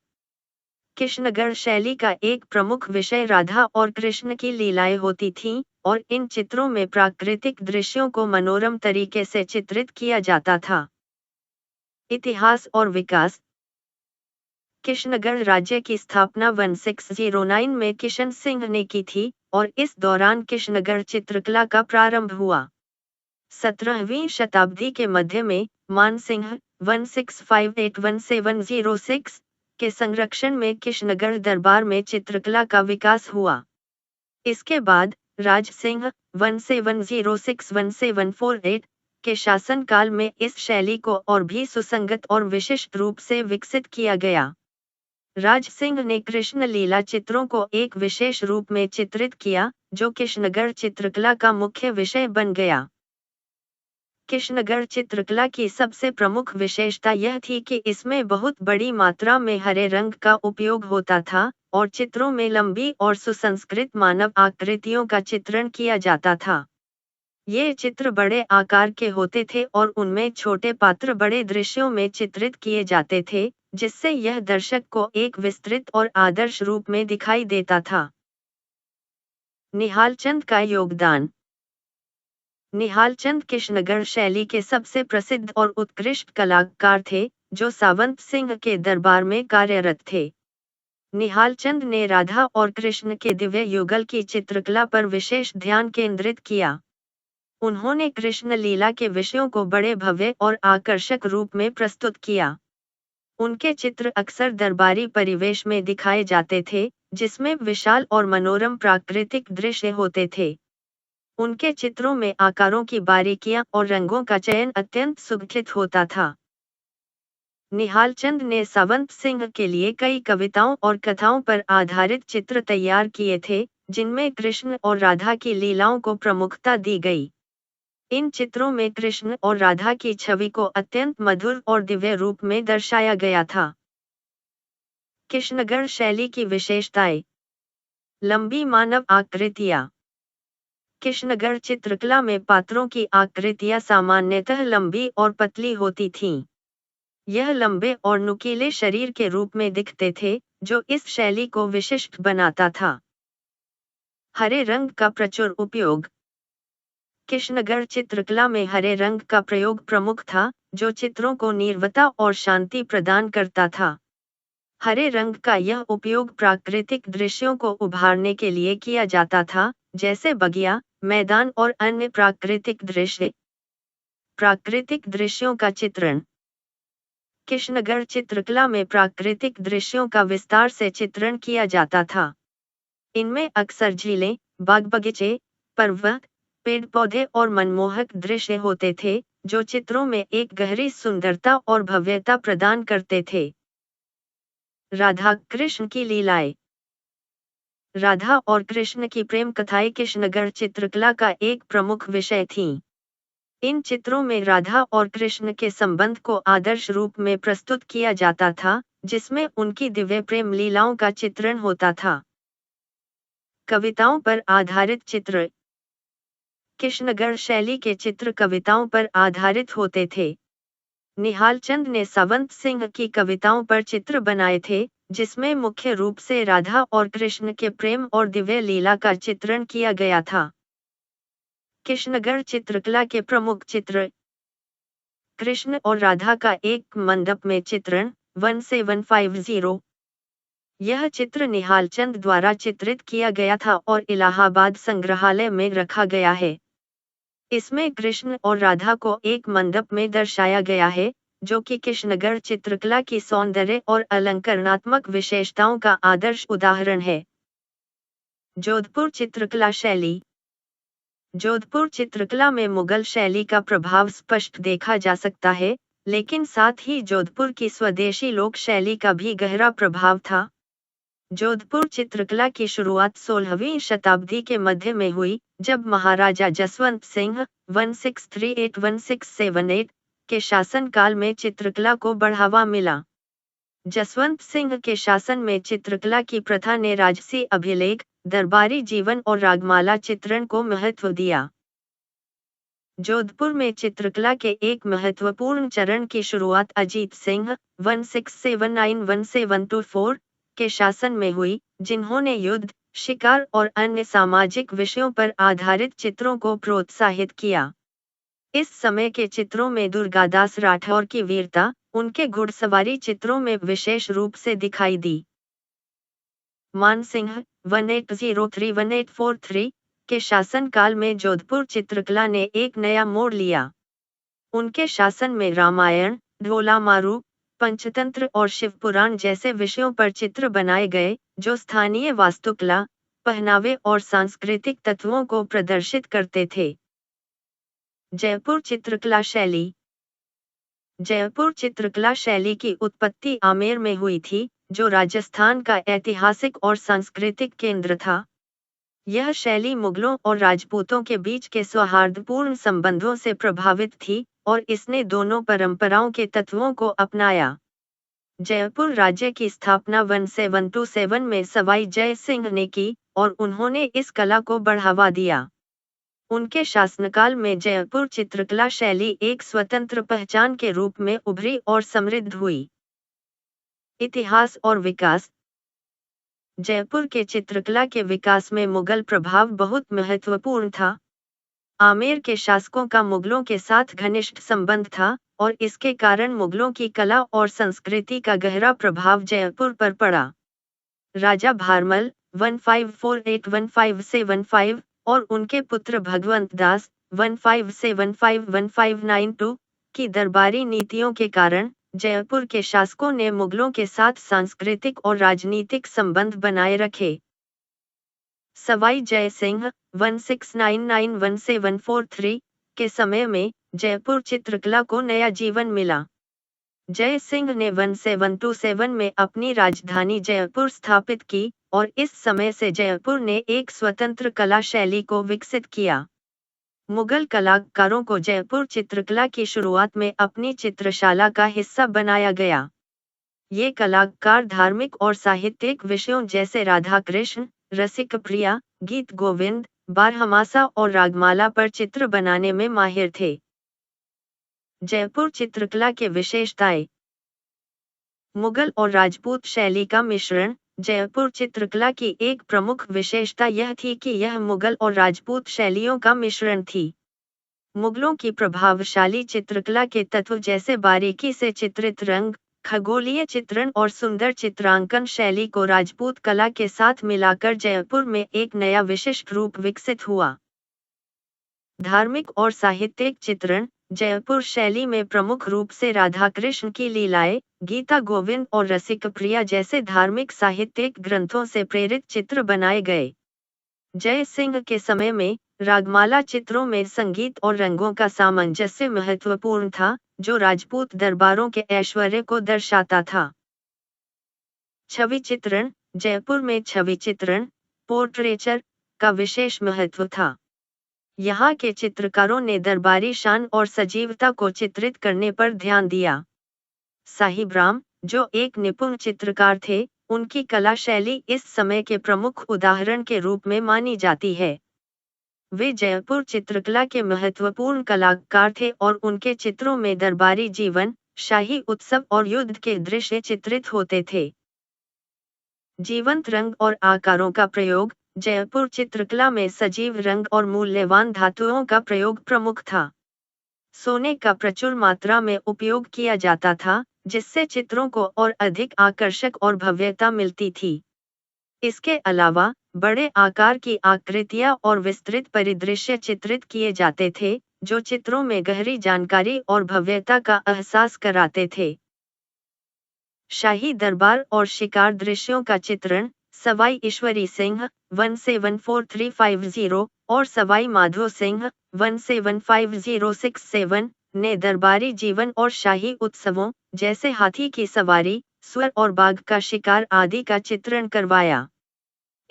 कृष्णगढ़ शैली का एक प्रमुख विषय राधा और कृष्ण की लीलाएं होती थीं, और इन चित्रों में प्राकृतिक दृश्यों को मनोरम तरीके से चित्रित किया जाता था। इतिहास और विकास। कृष्णगढ़ राज्य की स्थापना 1609 में किशन सिंह ने की थी, और इस दौरान कृष्णगढ़ चित्रकला का प्रारंभ हुआ। 17वीं शताब्दी के मध्य में मान सिंह 1658-1706 के संरक्षण में कृष्णगढ़ दरबार में चित्रकला का विकास हुआ। इसके बाद राज सिंह 1706-1748 के शासनकाल में इस शैली को और भी सुसंगत और विशिष्ट रूप से विकसित किया गया। राज सिंह ने कृष्ण लीला चित्रों को एक विशेष रूप में चित्रित किया, जो कृष्णगढ़ चित्रकला का मुख्य विषय बन गया। कृष्णगढ़ चित्रकला की सबसे प्रमुख विशेषता यह थी कि इसमें बहुत बड़ी मात्रा में हरे रंग का उपयोग होता था, और चित्रों में लंबी और सुसंस्कृत मानव आकृतियों का चित्रण किया जाता था। ये चित्र बड़े आकार के होते थे और उनमें छोटे पात्र बड़े दृश्यों में चित्रित किए जाते थे, जिससे यह दर्शक को एक विस्तृत और आदर्श रूप में दिखाई देता था। निहालचंद का योगदान। निहालचंद कृष्णगढ़ शैली के सबसे प्रसिद्ध और उत्कृष्ट कलाकार थे, जो सावंत सिंह के दरबार में कार्यरत थे। निहालचंद ने राधा और कृष्ण के दिव्य युगल की चित्रकला पर विशेष ध्यान केंद्रित किया। उन्होंने कृष्ण लीला के विषयों को बड़े भव्य और आकर्षक रूप में प्रस्तुत किया। उनके चित्र अक्सर दरबारी परिवेश में दिखाए जाते थे, जिसमें विशाल और मनोरम प्राकृतिक दृश्य होते थे। उनके चित्रों में आकारों की बारीकियां और रंगों का चयन अत्यंत सुगठित होता था। निहाल चंद ने सावंत सिंह के लिए कई कविताओं और कथाओं पर आधारित चित्र तैयार किए थे, जिनमें कृष्ण और राधा की लीलाओं को प्रमुखता दी गई। इन चित्रों में कृष्ण और राधा की छवि को अत्यंत मधुर और दिव्य रूप में दर्शाया गया था। कृष्णगढ़ शैली की विशेषताएं। लंबी मानव आकृतियां। कृष्णगढ़ चित्रकला में पात्रों की आकृतियां सामान्यतः लंबी और पतली होती थीं। यह लंबे और नुकीले शरीर के रूप में दिखते थे, जो इस शैली को विशिष्ट बनाता था। हरे रंग का प्रचुर उपयोग। कृष्णगढ़ चित्रकला में हरे रंग का प्रयोग प्रमुख था, जो चित्रों को निर्वता और शांति प्रदान करता था। हरे रंग का यह उपयोग प्राकृतिक दृश्यों को उभारने के लिए किया जाता था, जैसे बगिया, मैदान और अन्य प्राकृतिक दृश्य। प्राकृतिक दृश्यों का चित्रण। कृष्णगढ़ चित्रकला में प्राकृतिक दृश्यों का विस्तार से चित्रण किया जाता था। इनमें अक्सर झीलें, बाग बगीचे, पर्वत, पेड़ पौधे और मनमोहक दृश्य होते थे, जो चित्रों में एक गहरी सुंदरता और भव्यता प्रदान करते थे। राधा कृष्ण की लीलाएं। राधा और कृष्ण की प्रेम कथाएं कृष्णगढ़ चित्रकला का एक प्रमुख विषय थीं। इन चित्रों में राधा और कृष्ण के संबंध को आदर्श रूप में प्रस्तुत किया जाता था, जिसमें उनकी दिव्य प्रेम लीलाओं का चित्रण होता था। कविताओं पर आधारित चित्र। कृष्णगढ़ शैली के चित्र कविताओं पर आधारित होते थे। निहाल चंद ने सावंत सिंह की कविताओं पर चित्र बनाए थे, जिसमें मुख्य रूप से राधा और कृष्ण के प्रेम और दिव्य लीला का चित्रण किया गया था। कृष्णगढ़ चित्रकला के प्रमुख चित्र। कृष्ण और राधा का एक मंडप में चित्रण 1750। यह चित्र निहाल चंद द्वारा चित्रित किया गया था और इलाहाबाद संग्रहालय में रखा गया है। इसमें कृष्ण और राधा को एक मंडप में दर्शाया गया है, जो कि कृष्णगढ़ चित्रकला की सौंदर्य और अलंकरणात्मक विशेषताओं का आदर्श उदाहरण है। जोधपुर चित्रकला शैली। जोधपुर चित्रकला में मुगल शैली का प्रभाव स्पष्ट देखा जा सकता है, लेकिन साथ ही जोधपुर की स्वदेशी लोक शैली का भी गहरा प्रभाव था। जोधपुर चित्रकला की शुरुआत 16वीं शताब्दी के मध्य में हुई, जब महाराजा जसवंत सिंह 1638-1678 के शासनकाल में चित्रकला को बढ़ावा मिला। जसवंत सिंह के शासन में चित्रकला की प्रथा ने राजसी अभिलेख, दरबारी जीवन और रागमाला चित्रण को महत्व दिया। जोधपुर में चित्रकला के एक महत्वपूर्ण चरण की शुरुआत अजीत सिंह 1679-1724 के शासन में हुई, जिन्होंने युद्ध, शिकार और अन्य सामाजिक विषयों पर आधारित चित्रों को प्रोत्साहित किया। इस समय के चित्रों में दुर्गादास राठौर की वीरता, उनके घुड़सवारी चित्रों में विशेष रूप से दिखाई दी। मानसिंह 1803-1843 के शासनकाल में जोधपुर चित्रकला ने एक नया मोड़ लिया। उनके शासन में रामायण, ढोला मारू, पंचतंत्र और शिवपुराण जैसे विषयों पर चित्र बनाए गए, जो स्थानीय वास्तुकला, पहनावे और सांस्कृतिक तत्वों को प्रदर्शित करते थे। जयपुर चित्रकला शैली। जयपुर चित्रकला शैली की उत्पत्ति आमेर में हुई थी, जो राजस्थान का ऐतिहासिक और सांस्कृतिक केंद्र था। यह शैली मुगलों और राजपूतों के बीच के सौहार्दपूर्ण संबंधों से प्रभावित थी, और इसने दोनों परंपराओं के तत्वों को अपनाया। जयपुर राज्य की स्थापना 1727 में सवाई जय सिंह ने की, और उन्होंने इस कला को बढ़ावा दिया। उनके शासनकाल में जयपुर चित्रकला शैली एक स्वतंत्र पहचान के रूप में उभरी और समृद्ध हुई। इतिहास और विकास। जयपुर के चित्रकला के विकास में मुगल प्रभाव बहुत महत्वपूर्ण था। आमेर के शासकों का मुगलों के साथ घनिष्ठ संबंध था, और इसके कारण मुगलों की कला और संस्कृति का गहरा प्रभाव जयपुर पर पड़ा। राजा भारमल 1548-1575 और उनके पुत्र भगवंत दास 1575-1592 की दरबारी नीतियों के कारण जयपुर के शासकों ने मुगलों के साथ सांस्कृतिक और राजनीतिक संबंध बनाए रखे। सवाई जय सिंह 1699-1743 के समय में जयपुर चित्रकला को नया जीवन मिला। जय सिंह ने 1727 में अपनी राजधानी जयपुर स्थापित की और इस समय से जयपुर ने एक स्वतंत्र कला शैली को विकसित किया। मुगल कलाकारों को जयपुर चित्रकला की शुरुआत में अपनी चित्रशाला का हिस्सा बनाया गया। ये कलाकार धार्मिक और साहित्यिक विषयों जैसे राधा कृष्ण, रसिक प्रिया, गीत गोविंद, बारहमासा और रागमाला पर चित्र बनाने में माहिर थे। जयपुर चित्रकला के विशेषताएं। मुगल और राजपूत शैली का मिश्रण। जयपुर चित्रकला की एक प्रमुख विशेषता यह थी कि यह मुगल और राजपूत शैलियों का मिश्रण थी। मुगलों की प्रभावशाली चित्रकला के तत्व जैसे बारीकी से चित्रित रंग, खगोलीय चित्रण और सुंदर चित्रांकन शैली को राजपूत कला के साथ मिलाकर जयपुर में एक नया विशिष्ट रूप विकसित हुआ। धार्मिक और साहित्यिक चित्रण। जयपुर शैली में प्रमुख रूप से राधा कृष्ण की लीलाएं, गीता गोविंद और रसिक प्रिया जैसे धार्मिक साहित्यिक ग्रंथों से प्रेरित चित्र बनाए गए। जय सिंह के समय में रागमाला चित्रों में संगीत और रंगों का सामंजस्य महत्वपूर्ण था, जो राजपूत दरबारों के ऐश्वर्य को दर्शाता था। छवि चित्रण। जयपुर में छवि चित्रण, पोर्ट्रेचर का विशेष महत्व था। यहाँ के चित्रकारों ने दरबारी शान और सजीवता को चित्रित करने पर ध्यान दिया। साहिब राम, जो एक निपुण चित्रकार थे, उनकी कला शैली इस समय के प्रमुख उदाहरण के रूप में मानी जाती है। वे जयपुर चित्रकला के महत्वपूर्ण कलाकार थे और उनके चित्रों में दरबारी जीवन, शाही उत्सव और युद्ध के दृश्य चित्रित होते थे। जीवंत रंग और आकारों का प्रयोग। जयपुर चित्रकला में सजीव रंग और मूल्यवान धातुओं का प्रयोग प्रमुख था। सोने का प्रचुर मात्रा में उपयोग किया जाता था, जिससे चित्रों को और अधिक आकर्षक और भव्यता मिलती थी। इसके अलावा बड़े आकार की आकृतियां और विस्तृत परिदृश्य चित्रित किए जाते थे, जो चित्रों में गहरी जानकारी और भव्यता का एहसास कराते थे। शाही दरबार और शिकार दृश्यों का चित्रण। सवाई ईश्वरी सिंह 174350 और सवाई माधो सिंह 175067 ने दरबारी जीवन और शाही उत्सवों जैसे हाथी की सवारी, सुअर और बाघ का शिकार आदि का चित्रण करवाया।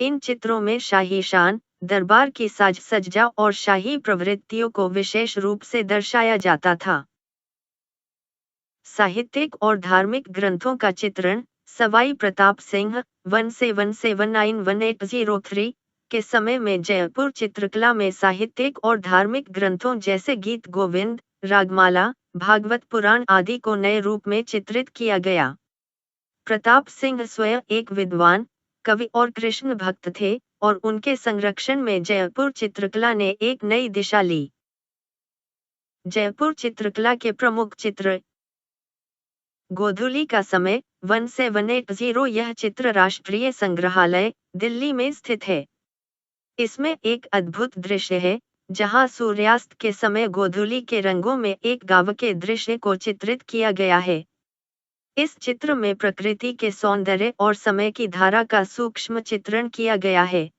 इन चित्रों में शाही शान, दरबार की साज सज्जा और शाही प्रवृत्तियों को विशेष रूप से दर्शाया जाता था। साहित्यिक और धार्मिक ग्रंथों का चित्रण। सवाई प्रताप सिंह 1779-1803 के समय में जयपुर चित्रकला में साहित्यिक और धार्मिक ग्रंथों जैसे गीत गोविंद, रागमाला, भागवत पुराण आदि को नए रूप में चित्रित किया गया। प्रताप सिंह स्वयं एक विद्वान, कवि और कृष्ण भक्त थे और उनके संरक्षण में जयपुर चित्रकला ने एक नई दिशा ली। जयपुर चित्रकला के प्रमुख चित्र। गोधूली का समय 1780। यह चित्र राष्ट्रीय संग्रहालय, दिल्ली में स्थित है। इसमें एक अद्भुत दृश्य है, जहां सूर्यास्त के समय गोधूली के रंगों में एक गाँव के दृश्य को चित्रित किया गया है। इस चित्र में प्रकृति के सौंदर्य और समय की धारा का सूक्ष्म चित्रण किया गया है।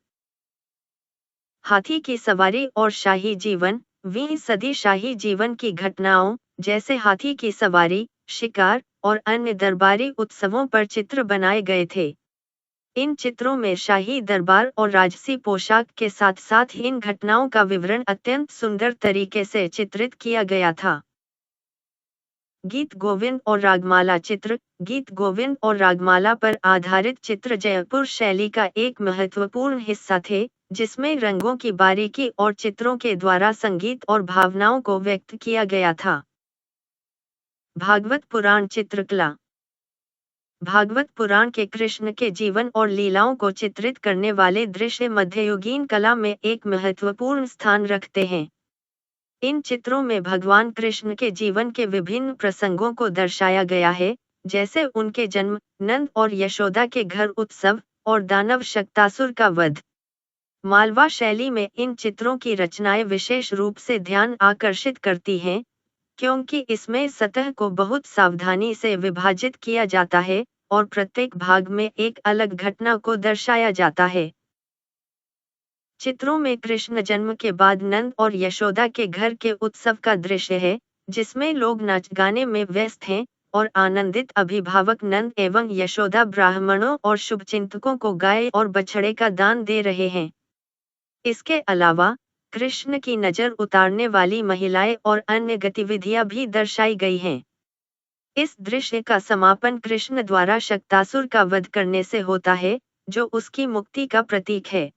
हाथी की सवारी और शाही जीवन। 20वीं सदी शाही जीवन की घटनाओं जैसे हाथी की सवारी, शिकार और अन्य दरबारी उत्सवों पर चित्र बनाए गए थे। इन चित्रों में शाही दरबार और राजसी पोशाक के साथ साथ इन घटनाओं का विवरण अत्यंत सुंदर तरीके से चित्रित किया गया था। गीत गोविंद और रागमाला चित्र। गीत गोविंद और रागमाला पर आधारित चित्र जयपुर शैली का एक महत्वपूर्ण हिस्सा थे, जिसमें रंगों की बारीकी और चित्रों के द्वारा संगीत और भावनाओं को व्यक्त किया गया था। भागवत पुराण चित्रकला। भागवत पुराण के कृष्ण के जीवन और लीलाओं को चित्रित करने वाले दृश्य मध्ययुगीन कला में एक महत्वपूर्ण स्थान रखते हैं। इन चित्रों में भगवान कृष्ण के जीवन के विभिन्न प्रसंगों को दर्शाया गया है, जैसे उनके जन्म, नंद और यशोदा के घर उत्सव और दानव शक्तासुर का वध। मालवा शैली में इन चित्रों की रचनाएं विशेष रूप से ध्यान आकर्षित करती हैं, क्योंकि इसमें सतह को बहुत सावधानी से विभाजित किया जाता है और प्रत्येक भाग में एक अलग घटना को दर्शाया जाता है। चित्रों में कृष्ण जन्म के बाद नंद और यशोदा के घर के उत्सव का दृश्य है, जिसमें लोग नाच गाने में व्यस्त हैं और आनंदित अभिभावक नंद एवं यशोदा ब्राह्मणों और शुभचिंतकों को गाय और बछड़े का दान दे रहे हैं। इसके अलावा कृष्ण की नजर उतारने वाली महिलाएं और अन्य गतिविधियां भी दर्शाई गई हैं। इस दृश्य का समापन कृष्ण द्वारा शक्तासुर का वध करने से होता है, जो उसकी मुक्ति का प्रतीक है।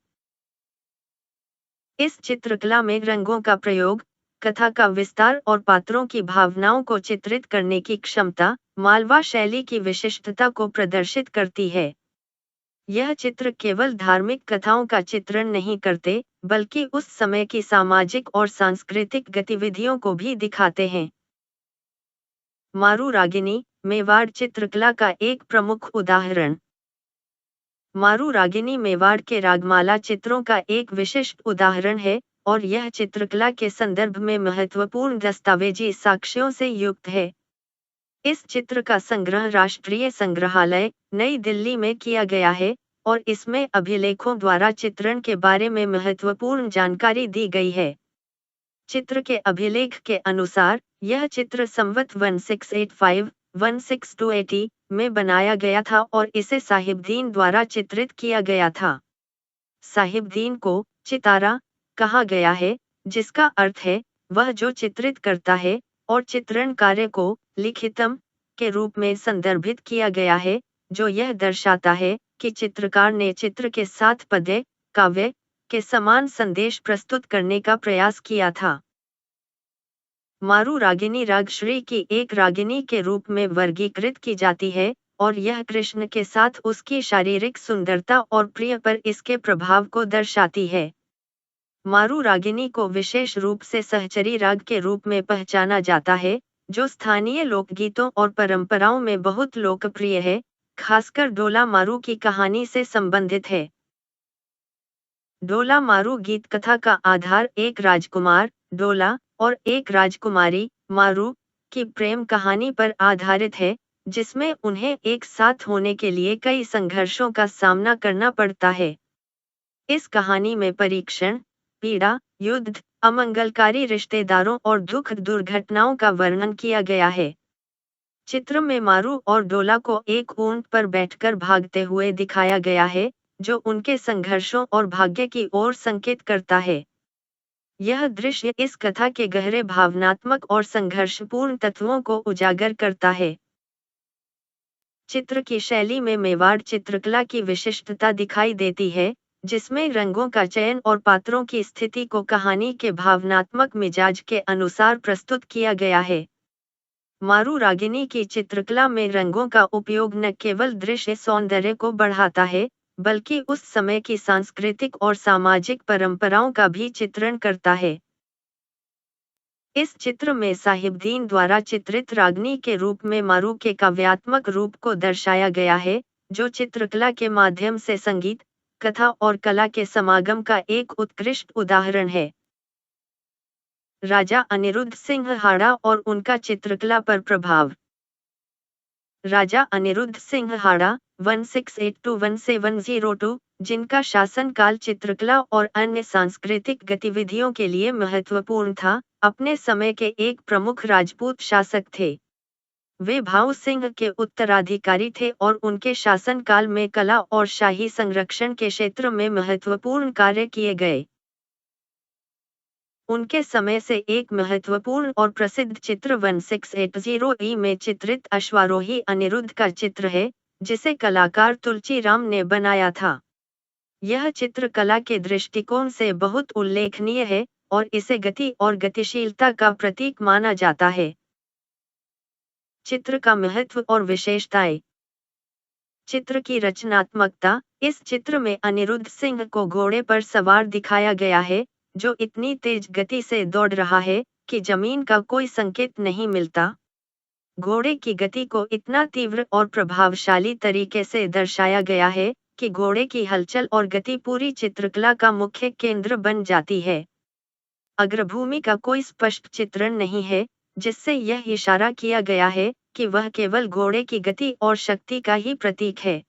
इस चित्रकला में रंगों का प्रयोग, कथा का विस्तार और पात्रों की भावनाओं को चित्रित करने की क्षमता मालवा शैली की विशिष्टता को प्रदर्शित करती है। यह चित्र केवल धार्मिक कथाओं का चित्रण नहीं करते, बल्कि उस समय की सामाजिक और सांस्कृतिक गतिविधियों को भी दिखाते हैं। मारू रागिनी, मेवाड़ चित्रकला का एक प्रमुख उदाहरण। मारू रागिनी मेवाड़ के रागमाला चित्रों का एक विशिष्ट उदाहरण है और यह चित्रकला के संदर्भ में महत्वपूर्ण दस्तावेजी साक्ष्यों से युक्त है। इस चित्र का संग्रह राष्ट्रीय संग्रहालय, नई दिल्ली में किया गया है और इसमें अभिलेखों द्वारा चित्रण के बारे में महत्वपूर्ण जानकारी दी गई है। चित्र के अभिलेख के अनुसार यह चित्र संवत 1685-1680 में बनाया गया था और इसे साहिबदीन द्वारा चित्रित किया गया था। साहिबदीन को चितारा कहा गया है, जिसका अर्थ है वह जो चित्रित करता है, और चित्रण कार्य को लिखितम के रूप में संदर्भित किया गया है, जो यह दर्शाता है कि चित्रकार ने चित्र के साथ पद्य काव्य के समान संदेश प्रस्तुत करने का प्रयास किया था। मारू रागिनी रागश्री की एक रागिनी के रूप में वर्गीकृत की जाती है और यह कृष्ण के साथ उसकी शारीरिक सुंदरता और प्रिय पर इसके प्रभाव को दर्शाती है। मारू रागिनी को विशेष रूप से सहचरी राग के रूप में पहचाना जाता है, जो स्थानीय लोकगीतों और परंपराओं में बहुत लोकप्रिय है, खासकर डोला मारू की कहानी से संबंधित है। डोला मारू गीत कथा का आधार एक राजकुमार डोला और एक राजकुमारी मारू की प्रेम कहानी पर आधारित है, जिसमें उन्हें एक साथ होने के लिए कई संघर्षों का सामना करना पड़ता है। इस कहानी में परीक्षण, पीड़ा, युद्ध, अमंगलकारी रिश्तेदारों और दुख दुर्घटनाओं का वर्णन किया गया है। चित्र में मारू और डोला को एक ऊंट पर बैठकर भागते हुए दिखाया गया है, जो उनके संघर्षों और भाग्य की ओर संकेत करता है। यह दृश्य इस कथा के गहरे भावनात्मक और संघर्षपूर्ण तत्वों को उजागर करता है। चित्र की शैली में मेवाड़ चित्रकला की विशिष्टता दिखाई देती है, जिसमें रंगों का चयन और पात्रों की स्थिति को कहानी के भावनात्मक मिजाज के अनुसार प्रस्तुत किया गया है। मारू रागिनी की चित्रकला में रंगों का उपयोग न केवल दृश्य सौंदर्य को बढ़ाता है, बल्कि उस समय की सांस्कृतिक और सामाजिक परंपराओं का भी चित्रण करता है। इस चित्र में साहिबदीन द्वारा चित्रित रागनी के रूप में मारू के काव्यात्मक रूप को दर्शाया गया है, जो चित्रकला के माध्यम से संगीत, कथा और कला के समागम का एक उत्कृष्ट उदाहरण है। राजा अनिरुद्ध सिंह हाड़ा और उनका चित्रकला पर प्रभाव। राजा अनिरुद्ध सिंह हाड़ा 1682-1702, जिनका शासनकाल चित्रकला और अन्य सांस्कृतिक गतिविधियों के लिए महत्वपूर्ण था, अपने समय के एक प्रमुख राजपूत शासक थे। वे भाऊ सिंह के उत्तराधिकारी थे और उनके शासनकाल में कला और शाही संरक्षण के क्षेत्र में महत्वपूर्ण कार्य किए गए। उनके समय से एक महत्वपूर्ण और प्रसिद्ध चित्र 1680 में चित्रित अश्वारोही अनिरुद्ध का चित्र है, जिसे कलाकार तुलसीराम ने बनाया था। यह चित्र कला के दृष्टिकोण से बहुत उल्लेखनीय है और इसे गति और गतिशीलता का प्रतीक माना जाता है। चित्र का महत्व और विशेषताएं। चित्र की रचनात्मकता। इस चित्र में अनिरुद्ध सिंह को घोड़े पर सवार दिखाया गया है, जो इतनी तेज गति से दौड़ रहा है कि जमीन का कोई संकेत नहीं मिलता। घोड़े की गति को इतना तीव्र और प्रभावशाली तरीके से दर्शाया गया है कि घोड़े की हलचल और गति पूरी चित्रकला का मुख्य केंद्र बन जाती है। अग्रभूमि का कोई स्पष्ट चित्रण नहीं है, जिससे यह इशारा किया गया है कि वह केवल घोड़े की गति और शक्ति का ही प्रतीक है।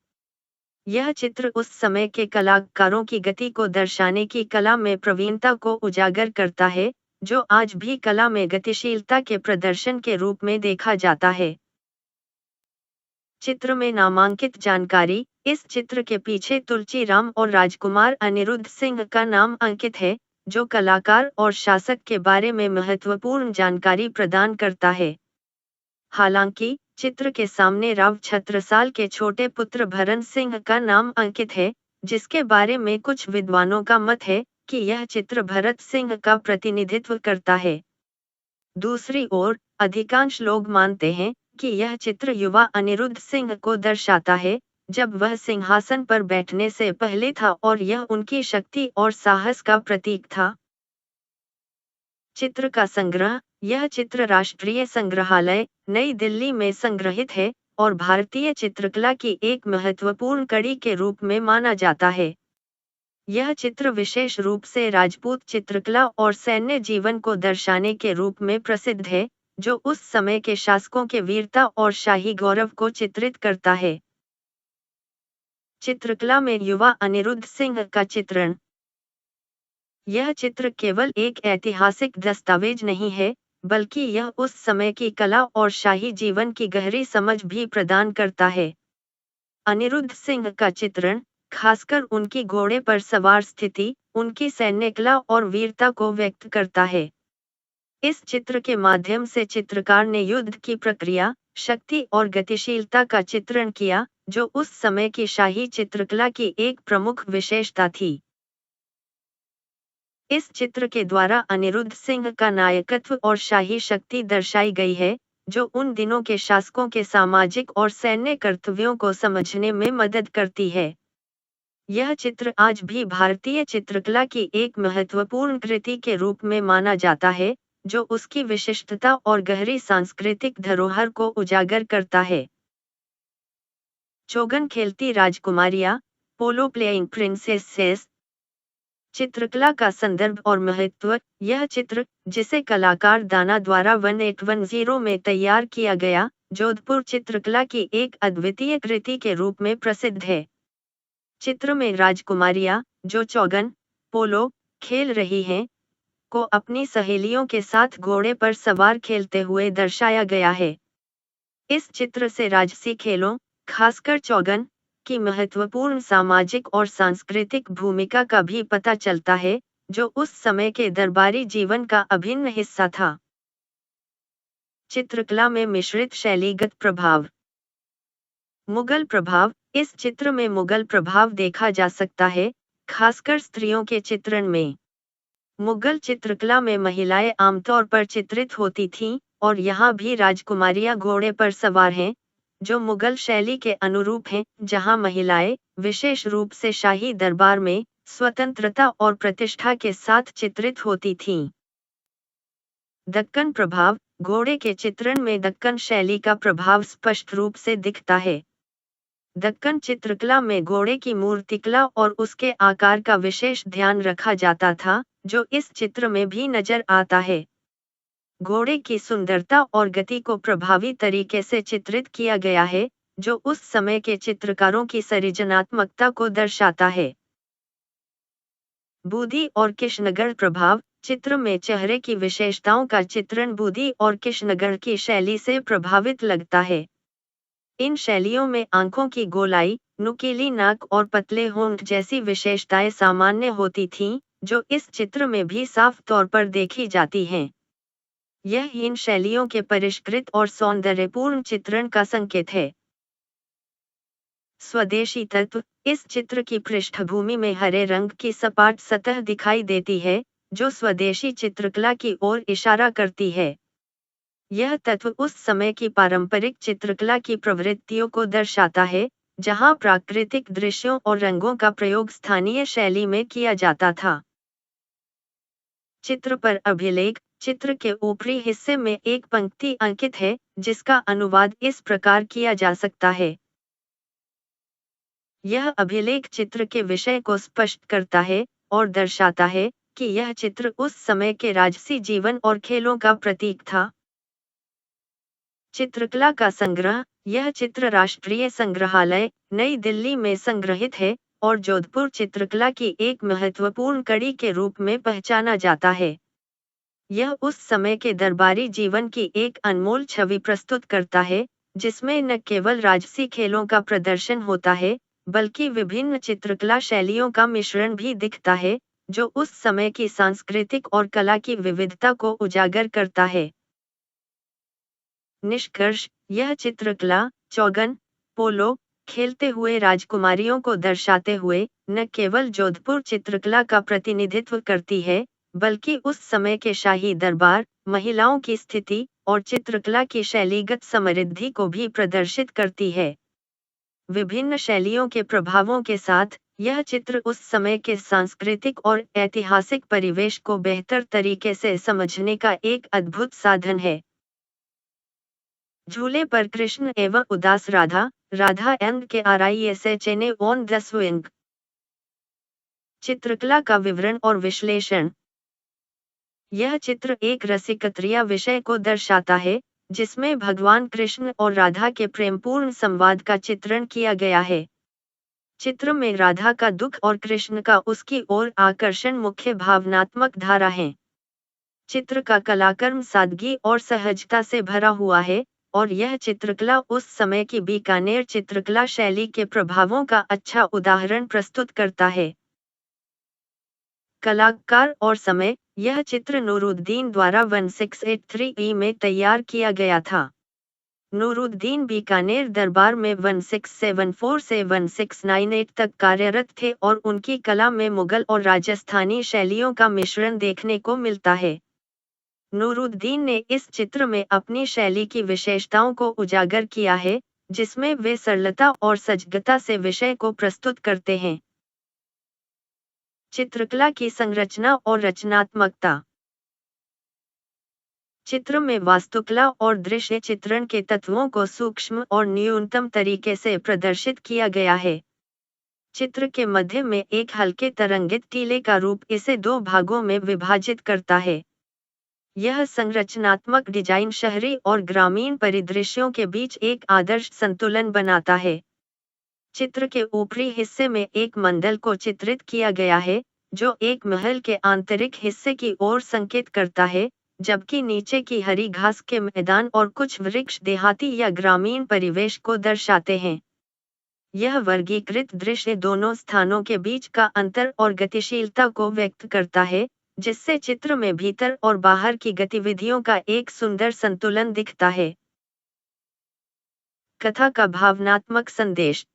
यह चित्र उस समय के कलाकारों की गति को दर्शाने की कला में प्रवीणता को उजागर करता है, जो आज भी कला में गतिशीलता के प्रदर्शन के रूप में देखा जाता है। चित्र में नामांकित जानकारी। इस चित्र के पीछे तुलसीराम और राजकुमार अनिरुद्ध सिंह का नाम अंकित है, जो कलाकार और शासक के बारे में महत्वपूर्ण जानकारी प्रदान करता है। हालांकि चित्र के सामने राव छत्रसाल के छोटे पुत्र भरन सिंह का नाम अंकित है, जिसके बारे में कुछ विद्वानों का मत है कि यह चित्र भरत सिंह का प्रतिनिधित्व करता है। दूसरी ओर अधिकांश लोग मानते हैं कि यह चित्र युवा अनिरुद्ध सिंह को दर्शाता है, जब वह सिंहासन पर बैठने से पहले था और यह उनकी शक्ति और साहस का प्रतीक था। चित्र का संग्रह। यह चित्र राष्ट्रीय संग्रहालय, नई दिल्ली में संग्रहित है और भारतीय चित्रकला की एक महत्वपूर्ण कड़ी के रूप में माना जाता है। यह चित्र विशेष रूप से राजपूत चित्रकला और सैन्य जीवन को दर्शाने के रूप में प्रसिद्ध है, जो उस समय के शासकों के वीरता और शाही गौरव को चित्रित करता है। चित्रकला में युवा अनिरुद्ध सिंह का चित्रण। यह चित्र केवल एक ऐतिहासिक दस्तावेज नहीं है, बल्कि यह उस समय की कला और शाही जीवन की गहरी समझ भी प्रदान करता है। अनिरुद्ध सिंह का चित्रण, खासकर उनकी घोड़े पर सवार स्थिति, उनकी सैन्य कला और वीरता को व्यक्त करता है। इस चित्र के माध्यम से चित्रकार ने युद्ध की प्रक्रिया, शक्ति और गतिशीलता का चित्रण किया, जो उस समय की शाही चित्रकला की एक प्रमुख विशेषता थी। इस चित्र के द्वारा अनिरुद्ध सिंह का नायकत्व और शाही शक्ति दर्शाई गई है, जो उन दिनों के शासकों के सामाजिक और सैन्य कर्तव्यों को समझने में मदद करती है। यह चित्र आज भी भारतीय चित्रकला की एक महत्वपूर्ण कृति के रूप में माना जाता है, जो उसकी विशिष्टता और गहरी सांस्कृतिक धरोहर को उजागर करता है। चोगन खेलती राजकुमारियां, पोलो प्लेइंग प्रिंसेसेस। चित्रकला का संदर्भ और महत्व। यह चित्र, जिसे कलाकार दाना द्वारा 1810 में तैयार किया गया, जोधपुर चित्रकला की एक अद्वितीय कृति के रूप में प्रसिद्ध है। चित्र में राजकुमारियां, जो चौगन, पोलो खेल रही हैं, को अपनी सहेलियों के साथ घोड़े पर सवार खेलते हुए दर्शाया गया है। इस चित्र से राजसी खेलों, खासकर चौगन, की महत्वपूर्ण सामाजिक और सांस्कृतिक भूमिका का भी पता चलता है, जो उस समय के दरबारी जीवन का अभिन्न हिस्सा था। चित्रकला में मिश्रित शैलीगत प्रभाव। मुगल प्रभाव। इस चित्र में मुगल प्रभाव देखा जा सकता है, खासकर स्त्रियों के चित्रण में। मुगल चित्रकला में महिलाएं आमतौर पर चित्रित होती थीं, और यहाँ भी राजकुमारियां घोड़े पर सवार हैं, जो मुगल शैली के अनुरूप हैं, जहां महिलाएं, विशेष रूप से शाही दरबार में, स्वतंत्रता और प्रतिष्ठा के साथ चित्रित होती थीं। दक्कन प्रभाव। घोड़े के चित्रण में दक्कन शैली का प्रभाव स्पष्ट रूप से दिखता है। दक्कन चित्रकला में घोड़े की मूर्तिकला और उसके आकार का विशेष ध्यान रखा जाता था, जो इस चित्र में भी नजर आता है। घोड़े की सुंदरता और गति को प्रभावी तरीके से चित्रित किया गया है, जो उस समय के चित्रकारों की सृजनात्मकता को दर्शाता है। बूदी और कृष्णगढ़ प्रभाव। चित्र में चेहरे की विशेषताओं का चित्रण बूदी और कृष्णगढ़ की शैली से प्रभावित लगता है। इन शैलियों में आंखों की गोलाई, नुकीली नाक और पतले होंठ जैसी विशेषताएं सामान्य होती थीं, जो इस चित्र में भी साफ तौर पर देखी जाती हैं। यह इन शैलियों के परिष्कृत और सौंदर्यपूर्ण चित्रण का संकेत है। स्वदेशी तत्व। इस चित्र की पृष्ठभूमि में हरे रंग की सपाट सतह दिखाई देती है, जो स्वदेशी चित्रकला की ओर इशारा करती है। यह तत्व उस समय की पारंपरिक चित्रकला की प्रवृत्तियों को दर्शाता है, जहां प्राकृतिक दृश्यों और रंगों का प्रयोग स्थानीय शैली में किया जाता था। चित्र पर अभिलेख। चित्र के ऊपरी हिस्से में एक पंक्ति अंकित है, जिसका अनुवाद इस प्रकार किया जा सकता है। यह अभिलेख चित्र के विषय को स्पष्ट करता है और दर्शाता है कि यह चित्र उस समय के राजसी जीवन और खेलों का प्रतीक था। चित्रकला का संग्रह। यह चित्र राष्ट्रीय संग्रहालय, नई दिल्ली में संग्रहित है और जोधपुर चित्रकला की एक महत्वपूर्ण कड़ी के रूप में पहचाना जाता है। यह उस समय के दरबारी जीवन की एक अनमोल छवि प्रस्तुत करता है, जिसमें न केवल राजसी खेलों का प्रदर्शन होता है, बल्कि विभिन्न चित्रकला शैलियों का मिश्रण भी दिखता है, जो उस समय की सांस्कृतिक और कला की विविधता को उजागर करता है। निष्कर्ष, यह चित्रकला चौगन, पोलो खेलते हुए राजकुमारियों को दर्शाते हुए न केवल जोधपुर चित्रकला का प्रतिनिधित्व करती है, बल्कि उस समय के शाही दरबार, महिलाओं की स्थिति और चित्रकला की शैलीगत समृद्धि को भी प्रदर्शित करती है। विभिन्न शैलियों के प्रभावों के साथ यह चित्र उस समय के सांस्कृतिक और ऐतिहासिक परिवेश को बेहतर तरीके से समझने का एक अद्भुत साधन है। झूले पर कृष्ण एवं उदास राधा, राधा एंड के RISHNA ऑन द स्विंग। चित्रकला का विवरण और विश्लेषण। यह चित्र एक रसिकप्रिय विषय को दर्शाता है, जिसमें भगवान कृष्ण और राधा के प्रेमपूर्ण संवाद का चित्रण किया गया है। चित्र में राधा का दुख और कृष्ण का उसकी ओर आकर्षण मुख्य भावनात्मक धारा हैं। चित्र का कलाकर्म सादगी और सहजता से भरा हुआ है, और यह चित्रकला उस समय की बीकानेर चित्रकला शैली के प्रभावों का अच्छा उदाहरण प्रस्तुत करता है। कलाकार और समय। यह चित्र नूरुद्दीन द्वारा 1683 में तैयार किया गया था। नूरुद्दीन बीकानेर दरबार में 1674 से 1698 तक कार्यरत थे और उनकी कला में मुगल और राजस्थानी शैलियों का मिश्रण देखने को मिलता है। नूरुद्दीन ने इस चित्र में अपनी शैली की विशेषताओं को उजागर किया है, जिसमें वे सरलता और सजगता से विषय को प्रस्तुत करते हैं। चित्रकला की संरचना और रचनात्मकता। चित्र में वास्तुकला और दृश्य चित्रण के तत्वों को सूक्ष्म और न्यूनतम तरीके से प्रदर्शित किया गया है। चित्र के मध्य में एक हल्के तरंगित टीले का रूप इसे दो भागों में विभाजित करता है। यह संरचनात्मक डिजाइन शहरी और ग्रामीण परिदृश्यों के बीच एक आदर्श संतुलन बनाता है। चित्र के ऊपरी हिस्से में एक मंडल को चित्रित किया गया है, जो एक महल के आंतरिक हिस्से की ओर संकेत करता है, जबकि नीचे की हरी घास के मैदान और कुछ वृक्ष देहाती या ग्रामीण परिवेश को दर्शाते हैं। यह वर्गीकृत दृश्य दोनों स्थानों के बीच का अंतर और गतिशीलता को व्यक्त करता है, जिससे चित्र में भीतर और बाहर की गतिविधियों का एक सुंदर संतुलन दिखता है। कथा का भावनात्मक संदेश।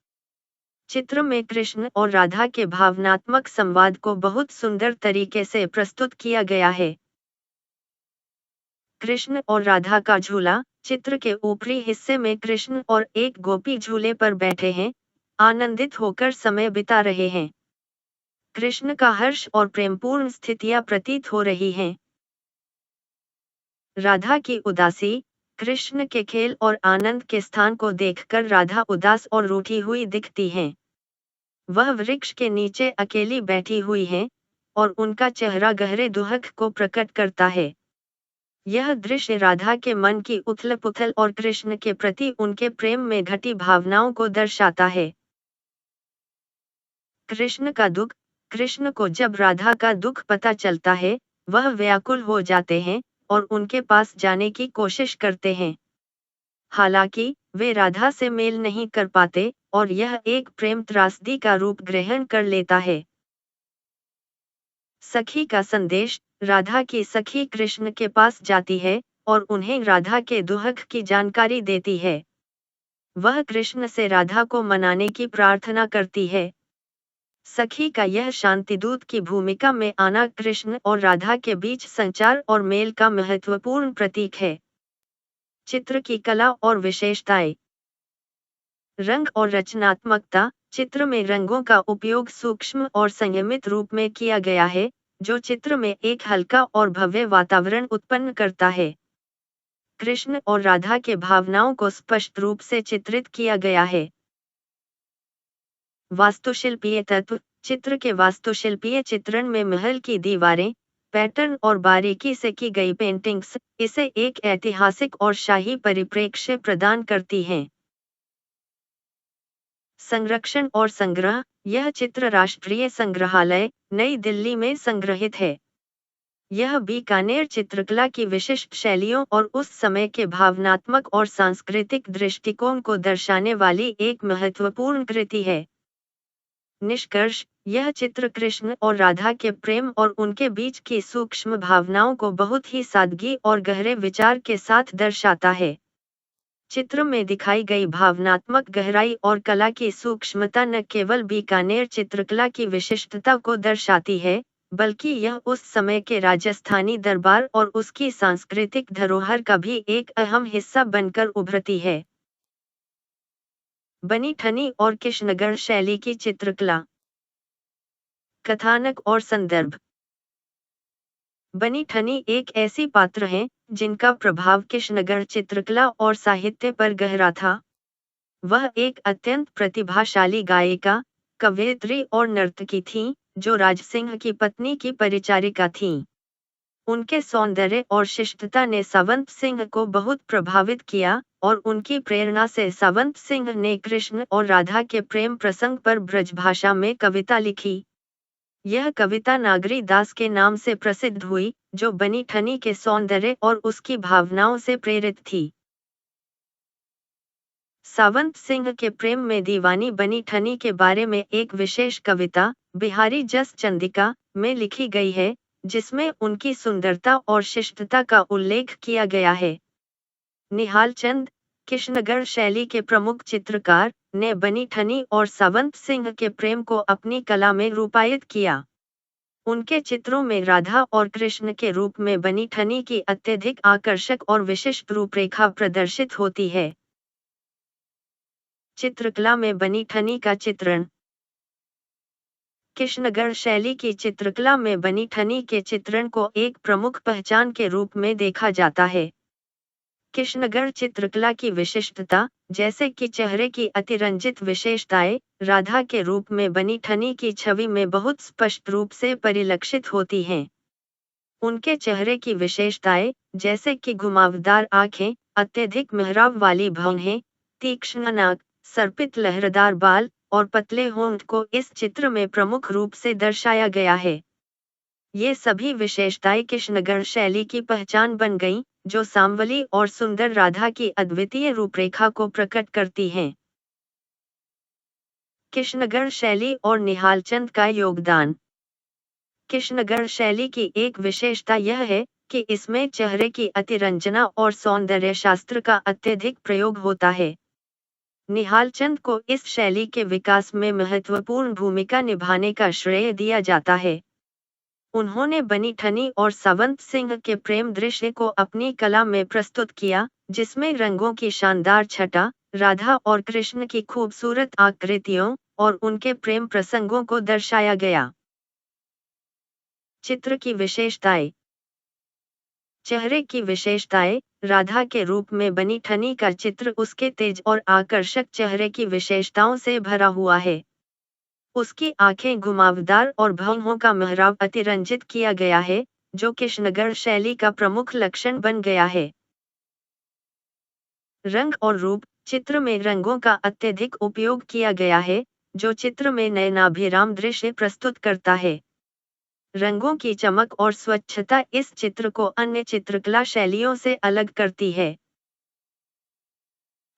चित्र में कृष्ण और राधा के भावनात्मक संवाद को बहुत सुंदर तरीके से प्रस्तुत किया गया है। कृष्ण और राधा का झूला। चित्र के ऊपरी हिस्से में कृष्ण और एक गोपी झूले पर बैठे हैं, आनंदित होकर समय बिता रहे हैं। कृष्ण का हर्ष और प्रेमपूर्ण स्थितियां प्रतीत हो रही हैं। राधा की उदासी। कृष्ण के खेल और आनंद के स्थान को देखकर राधा उदास और रूठी हुई दिखती हैं। वह वृक्ष के नीचे अकेली बैठी हुई हैं, और उनका चेहरा गहरे दुख को प्रकट करता है। यह दृश्य राधा के मन की उथल-पुथल और कृष्ण के प्रति उनके प्रेम में घटी भावनाओं को दर्शाता है। कृष्ण का दुख। कृष्ण को जब राधा का दुख पता चलता है, वह व्याकुल हो जाते हैं और उनके पास जाने की कोशिश करते हैं। हालांकि वे राधा से मेल नहीं कर पाते और यह एक प्रेम त्रासदी का रूप ग्रहण कर लेता है। सखी का संदेश। राधा की सखी कृष्ण के पास जाती है और उन्हें राधा के दुख की जानकारी देती है। वह कृष्ण से राधा को मनाने की प्रार्थना करती है। सखी का यह शांतिदूत की भूमिका में आना कृष्ण और राधा के बीच संचार और मेल का महत्वपूर्ण प्रतीक है। चित्र की कला और विशेषताएं। रंग और रचनात्मकता। चित्र में रंगों का उपयोग सूक्ष्म और संयमित रूप में किया गया है, जो चित्र में एक हल्का और भव्य वातावरण उत्पन्न करता है। कृष्ण और राधा के भावनाओं को स्पष्ट रूप से चित्रित किया गया है। वास्तुशिल्पीय तत्व। चित्र के वास्तुशिल्पीय चित्रण में महल की दीवारें, पैटर्न और बारीकी से की गई पेंटिंग्स इसे एक ऐतिहासिक और शाही परिप्रेक्ष्य प्रदान करती हैं। संरक्षण और संग्रह। यह चित्र राष्ट्रीय संग्रहालय, नई दिल्ली में संग्रहित है। यह बीकानेर चित्रकला की विशिष्ट शैलियों और उस समय के भावनात्मक और सांस्कृतिक दृष्टिकोण को दर्शाने वाली एक महत्वपूर्ण कृति है। निष्कर्ष, यह चित्र कृष्ण और राधा के प्रेम और उनके बीच की सूक्ष्म भावनाओं को बहुत ही सादगी और गहरे विचार के साथ दर्शाता है। चित्र में दिखाई गई भावनात्मक गहराई और कला की सूक्ष्मता न केवल बीकानेर चित्रकला की विशिष्टता को दर्शाती है, बल्कि यह उस समय के राजस्थानी दरबार और उसकी सांस्कृतिक धरोहर का भी एक अहम हिस्सा बनकर उभरती है। बनी ठनी और कृष्णगढ़ शैली की चित्रकला। कथानक और संदर्भ। बनी ठनी एक ऐसी पात्र हैं जिनका प्रभाव कृष्णगढ़ चित्रकला और साहित्य पर गहरा था। वह एक अत्यंत प्रतिभाशाली गायिका, कवयित्री और नर्तकी थीं, जो राजसिंह की पत्नी की परिचारिका थीं। उनके सौंदर्य और शिष्टता ने सावंत सिंह को बहुत प्रभावित किया, और उनकी प्रेरणा से सावंत सिंह ने कृष्ण और राधा के प्रेम प्रसंग पर ब्रजभाषा में कविता लिखी। यह कविता नागरी दास के नाम से प्रसिद्ध हुई, जो बनी ठनी के सौंदर्य और उसकी भावनाओं से प्रेरित थी। सावंत सिंह के प्रेम में दीवानी बनी ठनी के बारे में एक विशेष कविता, बिहारी जस चंदिका, में लिखी गई है, जिसमें उनकी सुंदरता और शिष्टता का उल्लेख किया गया है। निहाल चंद, कृष्णगढ़ शैली के प्रमुख चित्रकार, ने बनी ठनी और सावंत सिंह के प्रेम को अपनी कला में रूपायित किया। उनके चित्रों में राधा और कृष्ण के रूप में बनी ठनी की अत्यधिक आकर्षक और विशिष्ट रूपरेखा प्रदर्शित होती है। चित्रकला में बनी ठनी का चित्रण। कृष्णगढ़ शैली की चित्रकला में बनी ठनी के चित्रण को एक प्रमुख पहचान के रूप में देखा जाता है। कृष्णगढ़ चित्रकला की विशिष्टता, जैसे कि चेहरे की अतिरंजित विशेषताएं, राधा के रूप में बनी ठनी की छवि में बहुत स्पष्ट रूप से परिलक्षित होती हैं। उनके चेहरे की विशेषताएं, जैसे कि घुमावदार आंखें, अत्यधिक मेहराब वाली भौहें, तीक्ष्ण नाक, सर्पित लहरदार बाल और पतले होंठ को इस चित्र में प्रमुख रूप से दर्शाया गया है। ये सभी विशेषताएं कृष्णगढ़ शैली की पहचान बन गईं, जो सांवली और सुंदर राधा की अद्वितीय रूपरेखा को प्रकट करती हैं। कृष्णगढ़ शैली और निहालचंद का योगदान। कृष्णगढ़ शैली की एक विशेषता यह है कि इसमें चेहरे की अतिरंजना और सौंदर्य शास्त्र का अत्यधिक प्रयोग होता है। निहालचंद को इस शैली के विकास में महत्वपूर्ण भूमिका निभाने का श्रेय दिया जाता है। उन्होंने बनी ठनी और सावंत सिंह के प्रेम दृश्य को अपनी कला में प्रस्तुत किया, जिसमें रंगों की शानदार छटा, राधा और कृष्ण की खूबसूरत आकृतियों और उनके प्रेम प्रसंगों को दर्शाया गया। चित्र की विशेषताएं। चेहरे की विशेषताएं। राधा के रूप में बनी ठनी का चित्र उसके तेज और आकर्षक चेहरे की विशेषताओं से भरा हुआ है। उसकी आंखें घुमावदार और भौहों का मेहराब अतिरंजित किया गया है, जो कृष्णगढ़ शैली का प्रमुख लक्षण बन गया है। रंग और रूप। चित्र में रंगों का अत्यधिक उपयोग किया गया है, जो चित्र में नयनाभिराम दृश्य प्रस्तुत करता है। रंगों की चमक और स्वच्छता इस चित्र को अन्य चित्रकला शैलियों से अलग करती है।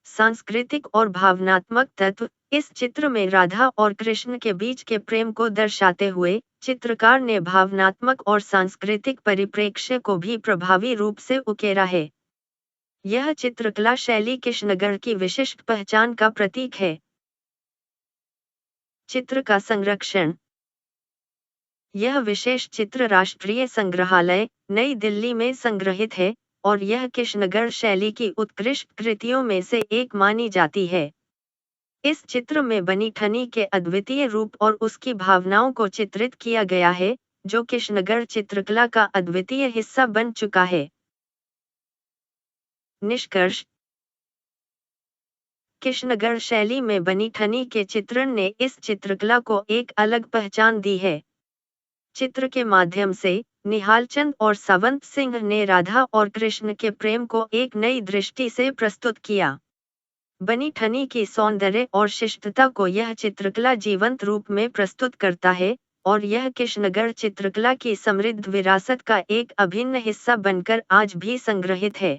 सांस्कृतिक और भावनात्मक तत्व। इस चित्र में राधा और कृष्ण के बीच के प्रेम को दर्शाते हुए चित्रकार ने भावनात्मक और सांस्कृतिक परिप्रेक्ष्य को भी प्रभावी रूप से उकेरा है। यह चित्रकला शैली कृष्णगढ़ की विशिष्ट पहचान का प्रतीक है। चित्र का संरक्षण। यह विशेष चित्र राष्ट्रीय संग्रहालय, नई दिल्ली में संग्रहित है, और यह कृष्णगढ़ शैली की उत्कृष्ट कृतियों में से एक मानी जाती है। इस चित्र में बनी ठनी के अद्वितीय रूप और उसकी भावनाओं को चित्रित किया गया है, जो कृष्णगढ़ चित्रकला का अद्वितीय हिस्सा बन चुका है। निष्कर्ष। कृष्णगढ़ शैली में बनी ठनी के चित्रण ने इस चित्रकला को एक अलग पहचान दी है। चित्र के माध्यम से निहालचंद और सावंत सिंह ने राधा और कृष्ण के प्रेम को एक नई दृष्टि से प्रस्तुत किया। बनी ठनी की सौंदर्य और शिष्टता को यह चित्रकला जीवंत रूप में प्रस्तुत करता है और यह कृष्णगढ़ चित्रकला की समृद्ध विरासत का एक अभिन्न हिस्सा बनकर आज भी संग्रहित है।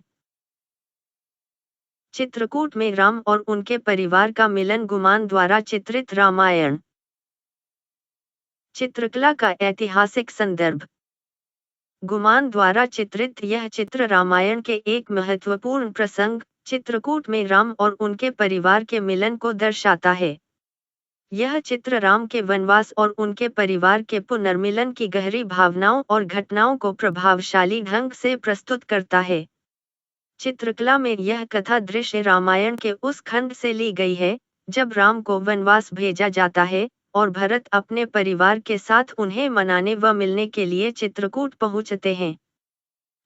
चित्रकूट में राम और उनके परिवार का मिलन गुमान द्वारा चित्रित रामायण। चित्रकला का ऐतिहासिक संदर्भ। गुमान द्वारा चित्रित यह चित्र रामायण के एक महत्वपूर्ण प्रसंग चित्रकूट में राम और उनके परिवार के मिलन को दर्शाता है। यह चित्र राम के वनवास और उनके परिवार के पुनर्मिलन की गहरी भावनाओं और घटनाओं को प्रभावशाली ढंग से प्रस्तुत करता है। चित्रकला में यह कथा दृश्य रामायण के उस खंड से ली गई है जब राम को वनवास भेजा जाता है और भरत अपने परिवार के साथ उन्हें मनाने व मिलने के लिए चित्रकूट पहुंचते हैं।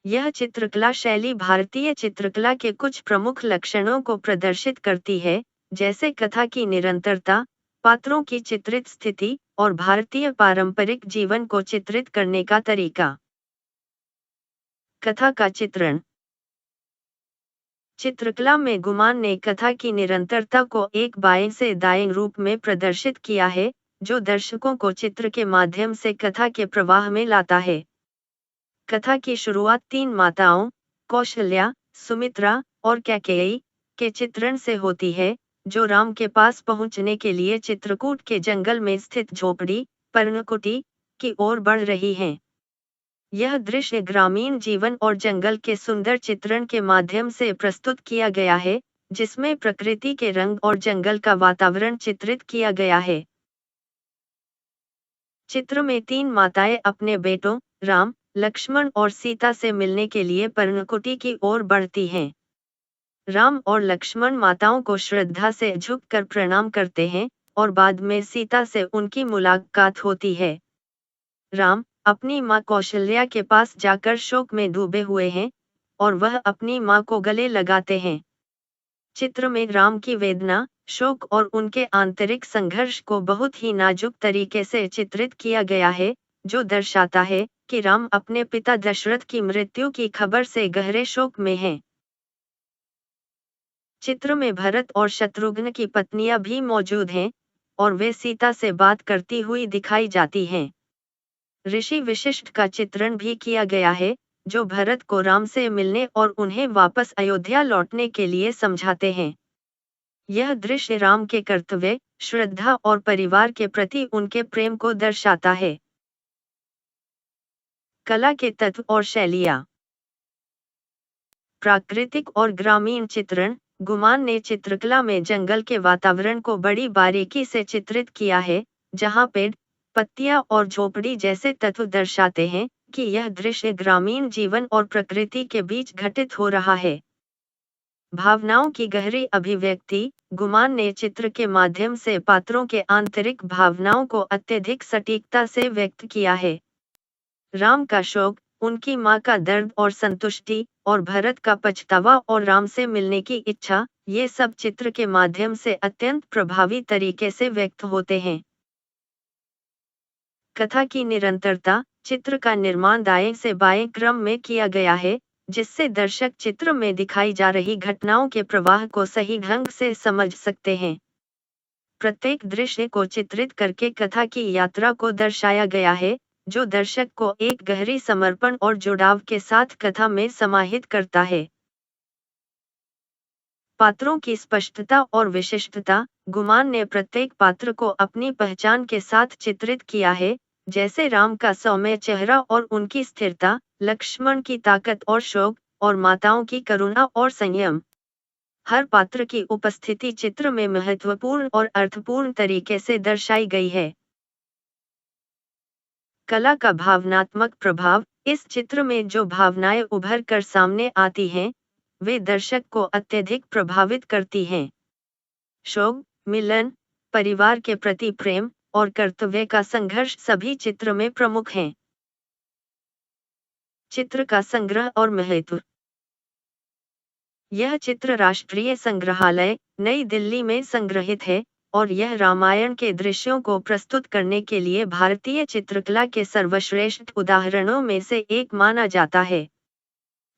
यह चित्रकला शैली भारतीय चित्रकला के कुछ प्रमुख लक्षणों को प्रदर्शित करती है, जैसे कथा की निरंतरता, पात्रों की चित्रित स्थिति और भारतीय पारंपरिक जीवन को चित्रित करने का तरीका। कथा का चित्रण। चित्रकला में गुमान ने कथा की निरंतरता को एक बाएं से दाएं रूप में प्रदर्शित किया है, जो दर्शकों को चित्र के माध्यम से कथा के प्रवाह में लाता है। कथा की शुरुआत 3 माताओं, कौशल्या, सुमित्रा और कैकेयी के चित्रण से होती है, जो राम के पास पहुंचने के लिए चित्रकूट के जंगल में स्थित झोपड़ी, पर्णकुटी की ओर बढ़ रही हैं। यह दृश्य ग्रामीण जीवन और जंगल के सुंदर चित्रण के माध्यम से प्रस्तुत किया गया है, जिसमें प्रकृति के रंग और जंगल का वातावरण चित्रित किया गया है। चित्र में 3 माताएं अपने बेटों राम, लक्ष्मण और सीता से मिलने के लिए पर्णकुटी की ओर बढ़ती हैं। राम और लक्ष्मण माताओं को श्रद्धा से झुककर प्रणाम करते हैं और बाद में सीता से उनकी मुलाकात होती है। राम अपनी मां कौशल्या के पास जाकर शोक में डूबे हुए हैं और वह अपनी मां को गले लगाते हैं। चित्र में राम की वेदना, शोक और उनके आंतरिक संघर्ष को बहुत ही नाजुक तरीके से चित्रित किया गया है, जो दर्शाता है कि राम अपने पिता दशरथ की मृत्यु की खबर से गहरे शोक में हैं। चित्र में भरत और शत्रुघ्न की पत्नियां भी मौजूद हैं और वे सीता से बात करती हुई दिखाई जाती हैं। ऋषि वशिष्ठ का चित्रण भी किया गया है, जो भरत को राम से मिलने और उन्हें वापस अयोध्या लौटने के लिए समझाते हैं। यह दृश्य राम के कर्तव्य, श्रद्धा और परिवार के प्रति उनके प्रेम को दर्शाता है। कला के तत्व और शैलियाँ। प्राकृतिक और ग्रामीण चित्रण। गुमान ने चित्रकला में जंगल के वातावरण को बड़ी बारीकी से चित्रित किया है, जहां पेड़, पत्तियां और झोपड़ी जैसे तत्व दर्शाते हैं कि यह दृश्य ग्रामीण जीवन और प्रकृति के बीच घटित हो रहा है। भावनाओं की गहरी अभिव्यक्ति। गुमान ने चित्र के माध्यम से पात्रों के आंतरिक भावनाओं को अत्यधिक सटीकता से व्यक्त किया है। राम का शोक, उनकी मां का दर्द और संतुष्टि, और भरत का पछतावा और राम से मिलने की इच्छा, ये सब चित्र के माध्यम से अत्यंत प्रभावी तरीके से व्यक्त होते हैं। कथा की निरंतरता। चित्र का निर्माण दाएं से बाएं क्रम में किया गया है, जिससे दर्शक चित्र में दिखाई जा रही घटनाओं के प्रवाह को सही ढंग से समझ सकते हैं। प्रत्येक दृश्य को चित्रित करके कथा की यात्रा को दर्शाया गया है, जो दर्शक को एक गहरी समर्पण और जुड़ाव के साथ कथा में समाहित करता है। पात्रों की स्पष्टता और विशिष्टता। गुमान ने प्रत्येक पात्र को अपनी पहचान के साथ चित्रित किया है, जैसे राम का सौम्य चेहरा और उनकी स्थिरता, लक्ष्मण की ताकत और शोक, और माताओं की करुणा और संयम। हर पात्र की उपस्थिति चित्र में महत्वपूर्ण और अर्थपूर्ण तरीके से दर्शाई गई है। कला का भावनात्मक प्रभाव। इस चित्र में जो भावनाएं उभर कर सामने आती हैं, वे दर्शक को अत्यधिक प्रभावित करती हैं। शोक, मिलन, परिवार के प्रति प्रेम और कर्तव्य का संघर्ष सभी चित्र में प्रमुख हैं। चित्र का संग्रह और महत्व। यह चित्र राष्ट्रीय संग्रहालय, नई दिल्ली में संग्रहित है और यह रामायण के दृश्यों को प्रस्तुत करने के लिए भारतीय चित्रकला के सर्वश्रेष्ठ उदाहरणों में से एक माना जाता है।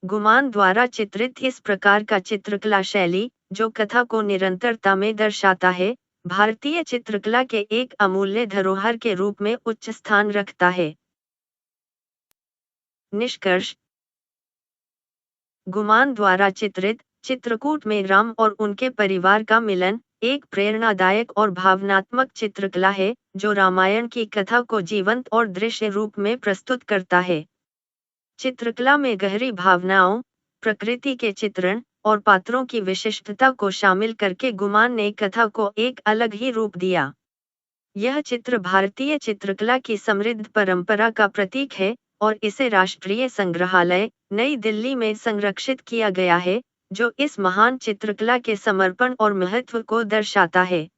गुमान द्वारा चित्रित इस प्रकार का चित्रकला शैली जो कथा को निरंतरता में दर्शाता है, भारतीय चित्रकला के एक अमूल्य धरोहर के रूप में उच्च स्थान रखता है। निष्कर्ष: गुमान द्वारा चित्रित चित्रकूट में राम और उनके परिवार का मिलन एक प्रेरणादायक और भावनात्मक चित्रकला है, जो रामायण की कथा को जीवंत और दृश्य रूप में प्रस्तुत करता है। चित्रकला में गहरी भावनाओं, प्रकृति के चित्रण और पात्रों की विशिष्टता को शामिल करके गुमान ने कथा को एक अलग ही रूप दिया। यह चित्र भारतीय चित्रकला की समृद्ध परंपरा का प्रतीक है और इसे राष्ट्रीय संग्रहालय, नई दिल्ली में संरक्षित किया गया है, जो इस महान चित्रकला के समर्पण और महत्व को दर्शाता है।